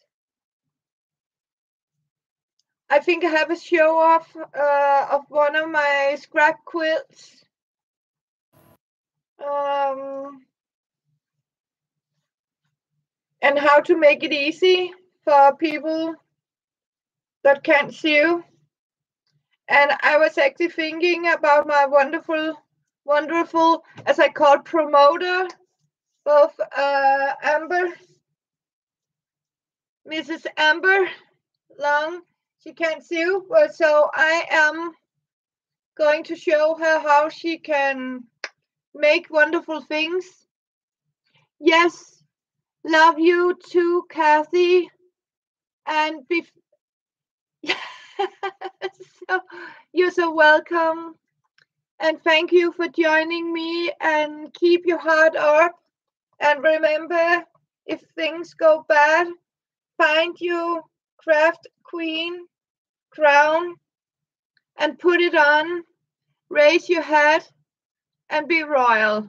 I think I have a show off of one of my scrap quilts. And how to make it easy for people that can't sew. And I was actually thinking about my wonderful, as I call, promoter of Amber, Mrs. Amber Long. She can't sew, so I am going to show her how she can make wonderful things. Yes, love you too, Kathy. And So you're so welcome. And thank you for joining me, and keep your heart up. And remember, if things go bad, find your craft queen crown and put it on, raise your hat, and be royal.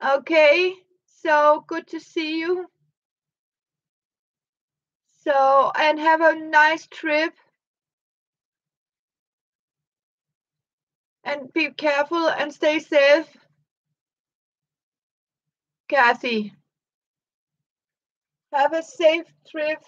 Okay, so good to see you. So, and have a nice trip. And be careful and stay safe. Kathy, have a safe trip.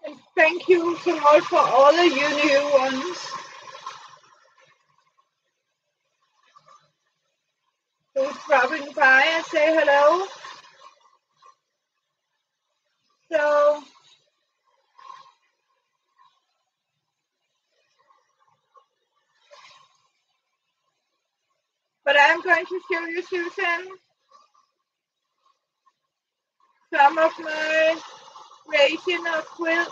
And thank you so much for all of you new ones who's dropping by and say hello. So, but I'm going to show you, Susan, some of my creation of quilts.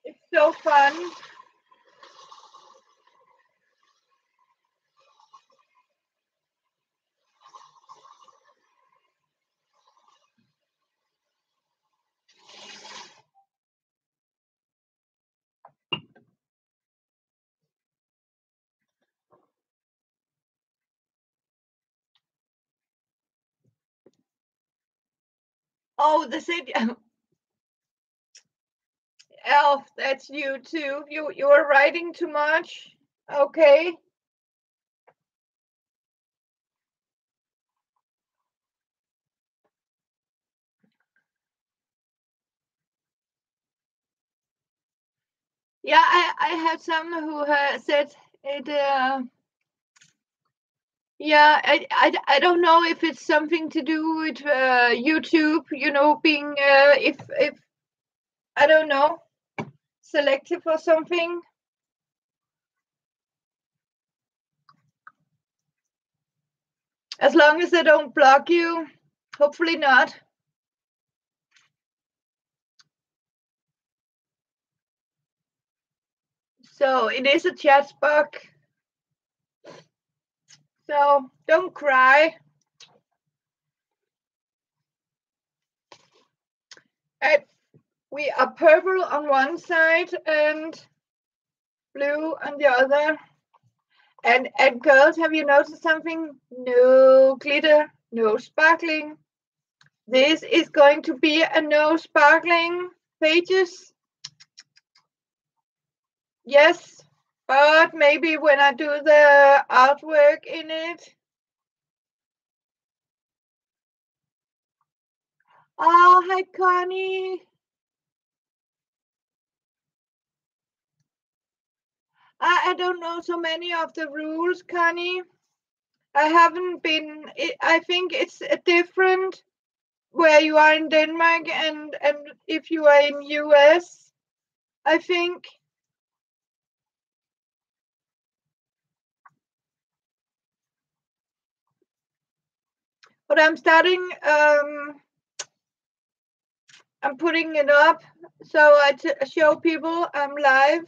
It's so fun. Oh, the city. Elf, that's you too. You are writing too much. Okay. Yeah, I had some who said it. Yeah, I don't know if it's something to do with YouTube. You know, being if I don't know, selective or something. As long as they don't block you, hopefully not. So it is a chat bug. So don't cry. And we are purple on one side and blue on the other. And girls, have you noticed something? No glitter, no sparkling. This is going to be a no sparkling pages. Yes, but maybe when I do the artwork in it. Oh, hi, Connie. I don't know so many of the rules, Connie. I haven't been, I think it's different where you are in Denmark and if you are in US, I think. But I'm starting, I'm putting it up so I show people I'm live.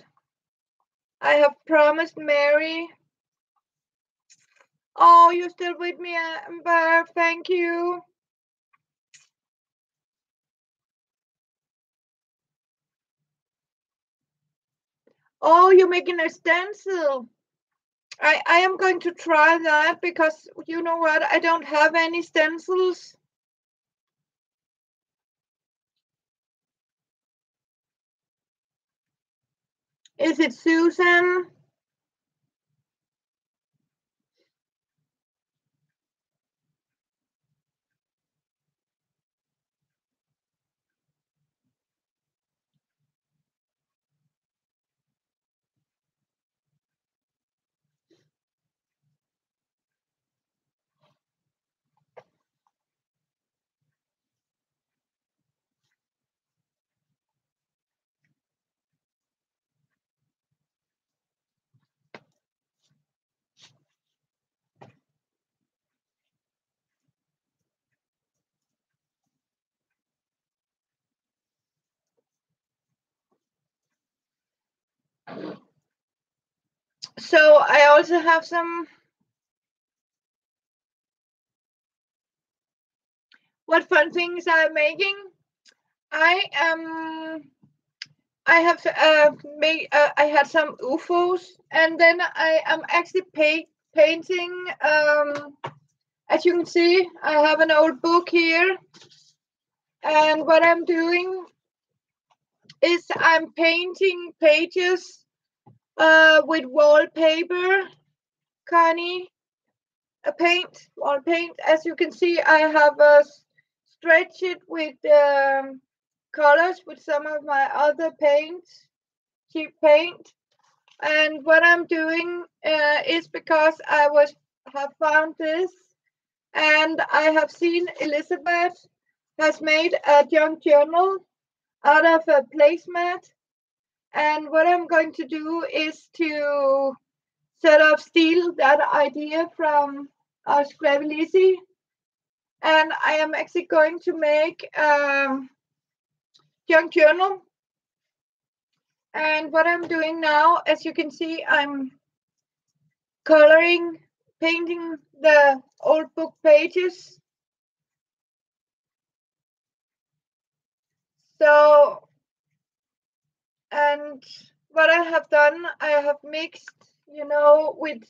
I have promised Mary. Oh, you're still with me, Amber. Thank you. Oh, you're making a stencil. I am going to try that because you know what? I don't have any stencils. Is it Susan? So I also have some. What fun things I'm making? I am. I have made. I had some UFOs, and then I am actually painting. As you can see, I have an old book here, and what I'm doing is I'm painting pages with wallpaper, Connie. A paint, wall paint. As you can see, I have stretched it with colors with some of my other paints, cheap paint. And what I'm doing is because have found this, and I have seen Elizabeth has made a junk journal out of a placemat. And what I'm going to do is to sort of steal that idea from Scribblisi, and I am actually going to make junk journal. And what I'm doing now, as you can see, I'm coloring, painting the old book pages. So, and what I have done, I have mixed, with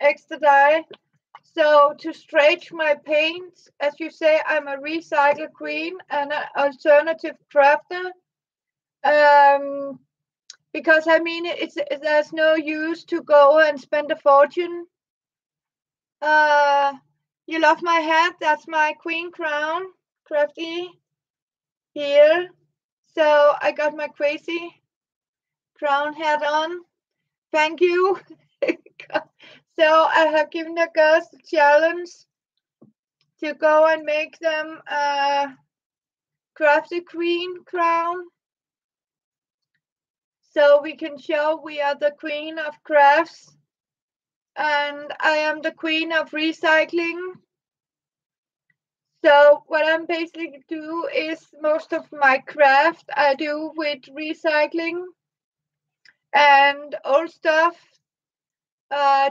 extra dye. So to stretch my paints, as you say, I'm a recycle queen and an alternative crafter. Because I mean, there's no use to go and spend a fortune. You love my hat? That's my queen crown, crafty here. So I got my crazy crown hat on. Thank you. So I have given the girls the challenge to go and make them a crafty queen crown. So we can show we are the queen of crafts. And I am the queen of recycling. So what I'm basically do is most of my craft I do with recycling and old stuff,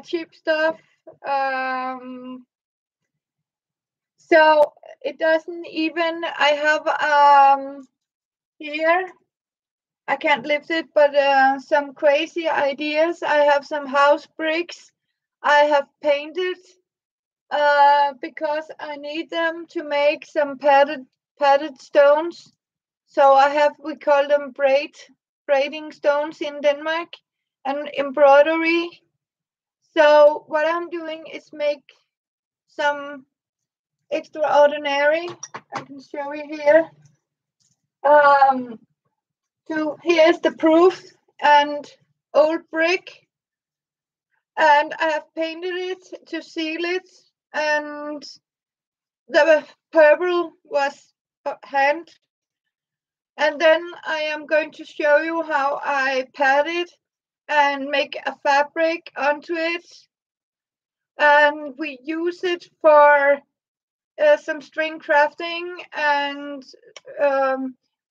cheap stuff. So it doesn't even, I have here, I can't lift it, but some crazy ideas. I have some house bricks I have painted because I need them to make some padded stones. So we call them braiding stones in Denmark, and embroidery. So what I'm doing is make some extraordinary. I can show you here. Here's the proof and old brick, and I have painted it to seal it, and the purple was hand. And then I am going to show you how I pad it and make a fabric onto it. And we use it for some string crafting, and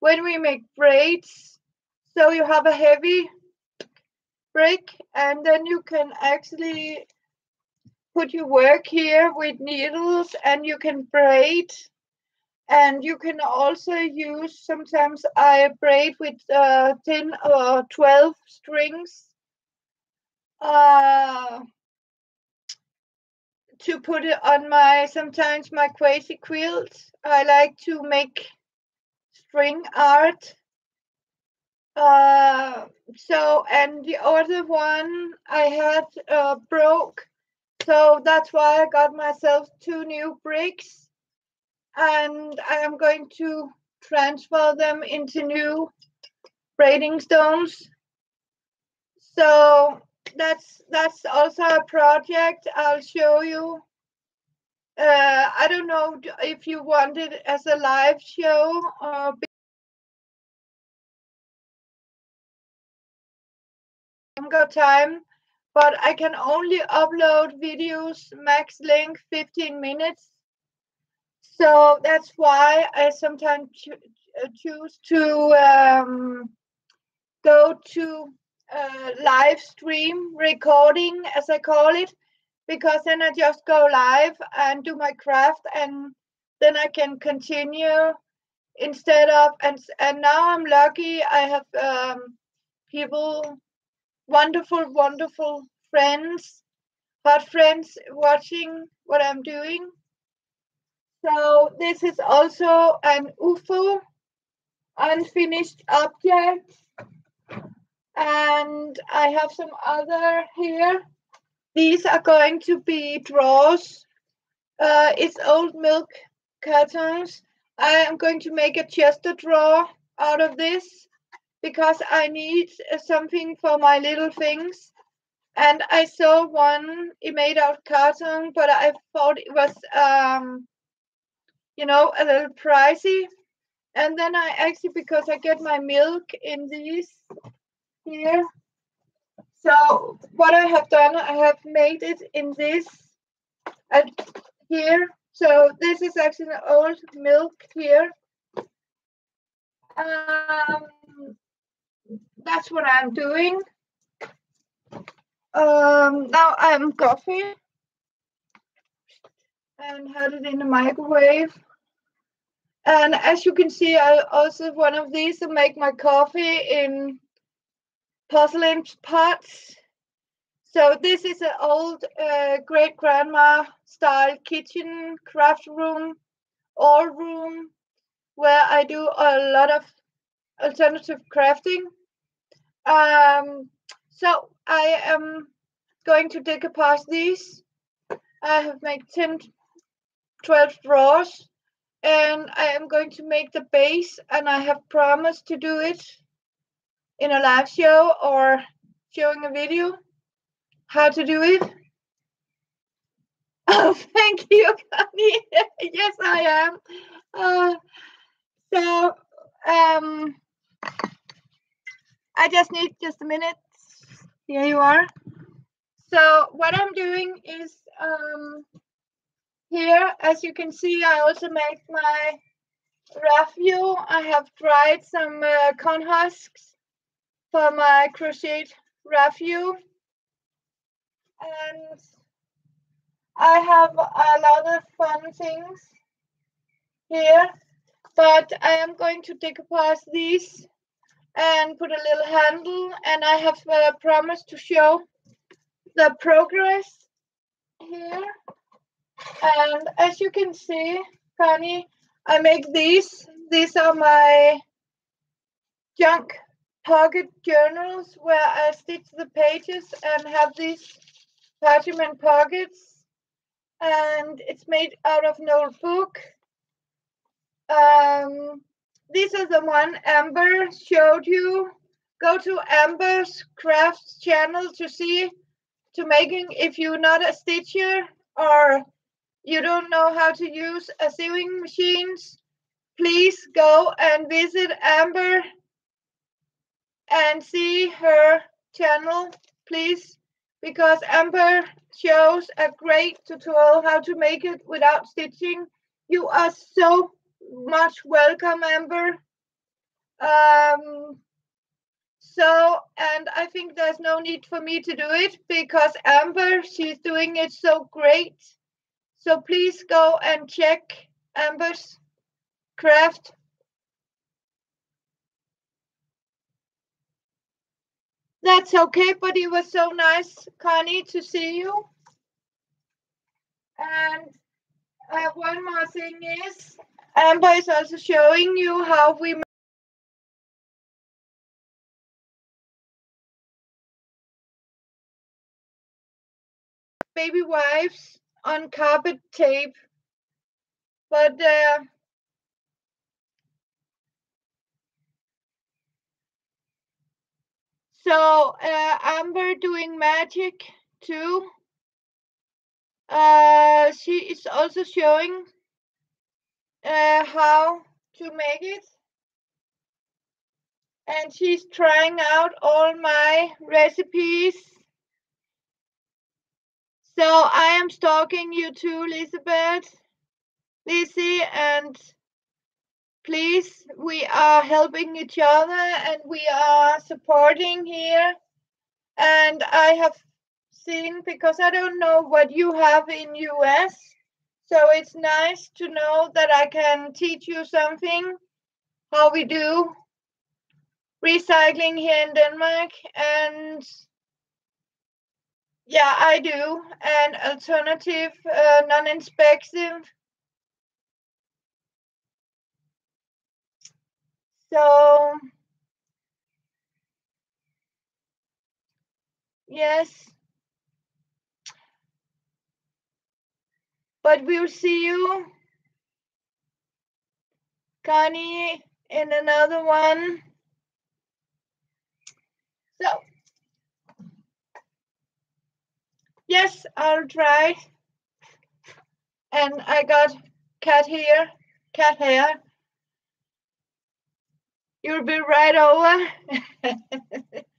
when we make braids, so you have a heavy brick, and then you can actually put your work here with needles, and you can braid, and you can also use, sometimes I braid with 10 or 12 strings uh, to put it on sometimes my crazy quilt. I like to make string art. And the other one I had broke, so that's why I got myself 2 new bricks, and I am going to transfer them into new braiding stones. So that's also a project I'll show you. I don't know if you want it as a live show or longer time, but I can only upload videos max length 15 minutes. So that's why I sometimes choose to go to live stream recording, as I call it, because then I just go live and do my craft, and then I can continue instead of, and now I'm lucky, I have people, wonderful friends, hot friends watching what I'm doing. So this is also an UFO, unfinished object, and I have some other here. These are going to be drawers. It's old milk cartons. I am going to make a chester drawer out of this because I need something for my little things. And I saw one it made out of carton, but I thought it was a little pricey. And then I actually, because I get my milk in these here. So what I have done, I have made it in this here. So this is actually an old milk here. That's what I'm doing. Now I'm coffee and had it in the microwave. And as you can see, I also one of these to make my coffee in porcelain pots. So this is an old great grandma style kitchen craft room or room where I do a lot of alternative crafting. So I am going to take apart these. I have made 10, 12 drawers, and I am going to make the base, and I have promised to do it in a live show or showing a video how to do it. Oh, thank you, Connie. Yes, I am. So I just need just a minute. Here you are. So what I'm doing is here, as you can see, I also make my raffia. I have dried some corn husks for my crochet raffia, and I have a lot of fun things here, but I am going to take apart these and put a little handle, and I have promised to show the progress here. And as you can see, Connie, I make these. These are my junk pocket journals where I stitch the pages and have these parchment pockets. And it's made out of notebook. This is the one Amber showed you. Go to Amber's Crafts channel to see, to making, if you're not a stitcher or you don't know how to use a sewing machines, please go and visit Amber and see her channel, please, because Amber shows a great tutorial how to make it without stitching You are so much welcome, Amber. Um, and I think there's no need for me to do it because Amber, she's doing it so great. So please go and check Amber's craft. That's okay, but it was so nice, Connie, to see you. And one more thing is, Amber is also showing you how we make baby wipes on carpet tape. But so Amber doing magic too. She is also showing how to make it. And she's trying out all my recipes. So I am stalking you too, Elizabeth, Lizzie, and please, we are helping each other and we are supporting here. And I have seen, because I don't know what you have in US, so it's nice to know that I can teach you something, how we do recycling here in Denmark. And yeah, I do. And alternative, non-inspective. So, yes. But we'll see you, Connie, in another one. So, yes, I'll try. And I got cat hair. You'll be right over.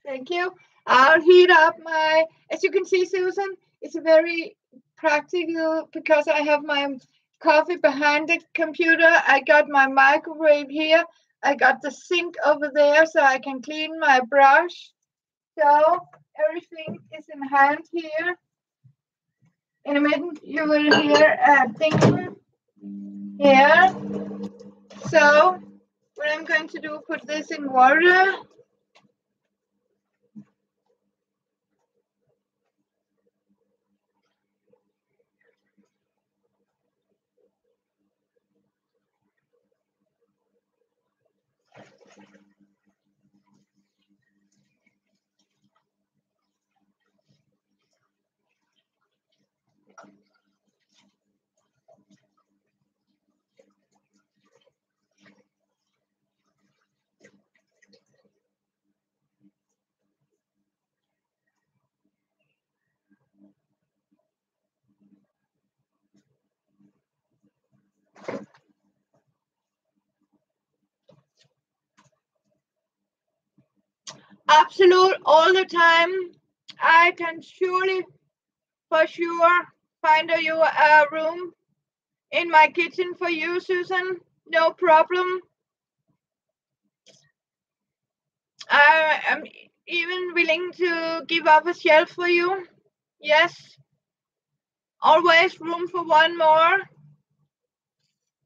Thank you. I'll heat up my, as you can see, Susan, it's a very practical because I have my coffee behind the computer. I got my microwave here. I got the sink over there so I can clean my brush. So everything is in hand here. In a minute, you will hear a ding here. So what I'm going to do, put this in water. Absolute all the time. I can surely, for sure, find you a room in my kitchen for you, Susan. No problem. I am even willing to give up a shelf for you. Yes. Always room for one more.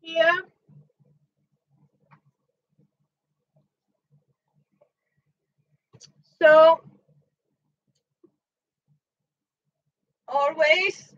Here. So, always.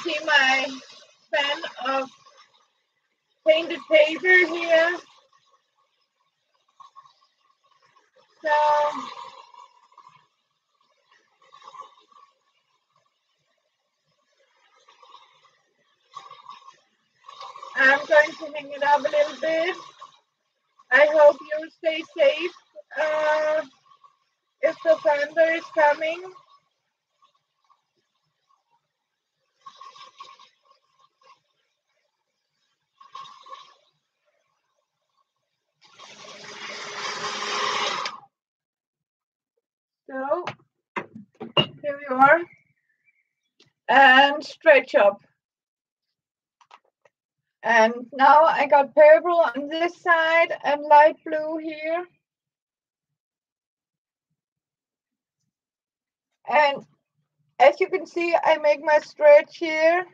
see my fan of painted paper here. So I'm going to hang it up a little bit. I hope you stay safe if the thunder is coming. So here we are. And stretch up. And now I got purple on this side and light blue here. And as you can see, I make my stretch here.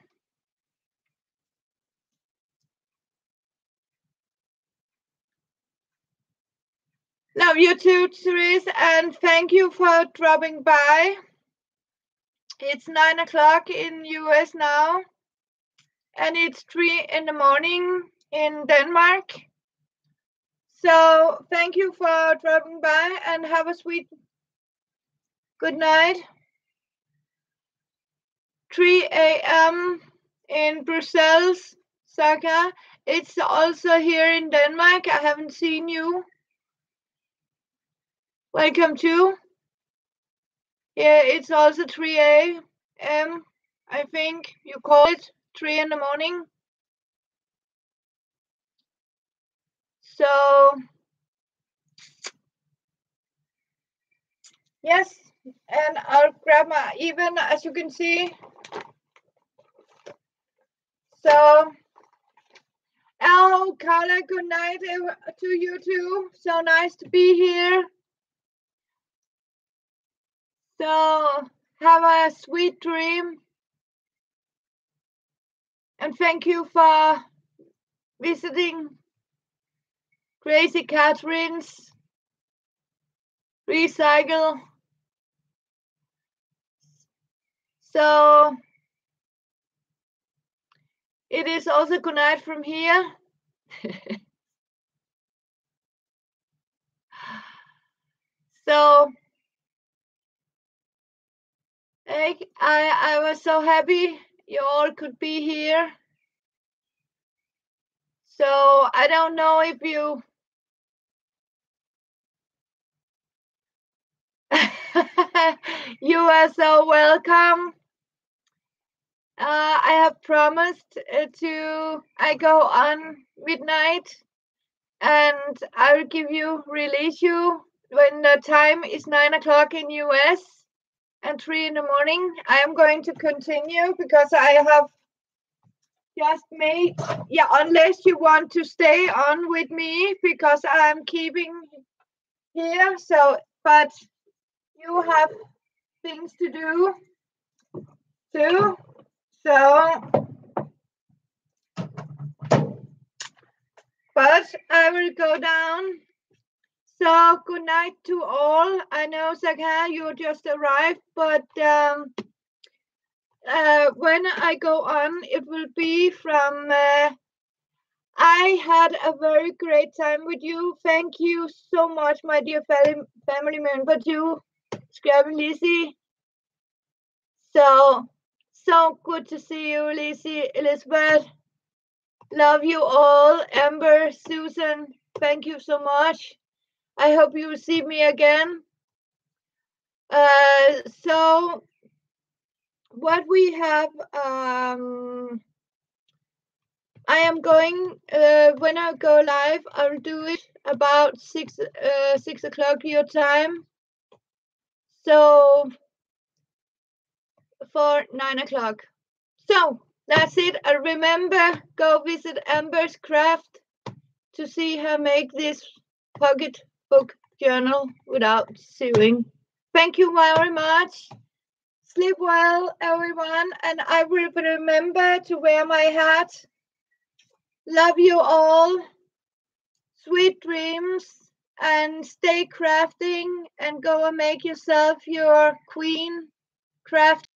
Love you too, Therese, and thank you for dropping by. It's 9 o'clock in US now, and it's 3 in the morning in Denmark. So thank you for dropping by and have a sweet good night. 3 a.m. in Brussels, Saka. It's also here in Denmark. I haven't seen you. Welcome to. Yeah, it's also 3 a.m. I think you call it 3 in the morning. So yes, and I'll grab my even as you can see. So Carla, good night to you too. So nice to be here. So have a sweet dream. And thank you for visiting Crazy Catherine's Recycle. So it is also good night from here. So I was so happy you all could be here. So I don't know if you you are so welcome. I have promised I go on midnight and I will release you when the time is 9 o'clock in US and 3 in the morning. I am going to continue because I have just made, yeah, unless you want to stay on with me because I'm keeping here. So, but you have things to do too. So, but I will go down. So good night to all. I know, Zakha, you just arrived, but when I go on, it will be from. I had a very great time with you. Thank you so much, my dear family member, too, Scrabble Lizzie. So good to see you, Lizzie, Elizabeth. Love you all. Amber, Susan, thank you so much. I hope you see me again. So what we have, I am going, when I go live, I'll do it about 6 o'clock your time. So for 9 o'clock. So that's it. Remember, go visit Amber's Craft to see her make this pocket book journal without sewing. Thank you very much. Sleep well, everyone, and I will remember to wear my hat. Love you all. Sweet dreams, and stay crafting and go and make yourself your queen craft.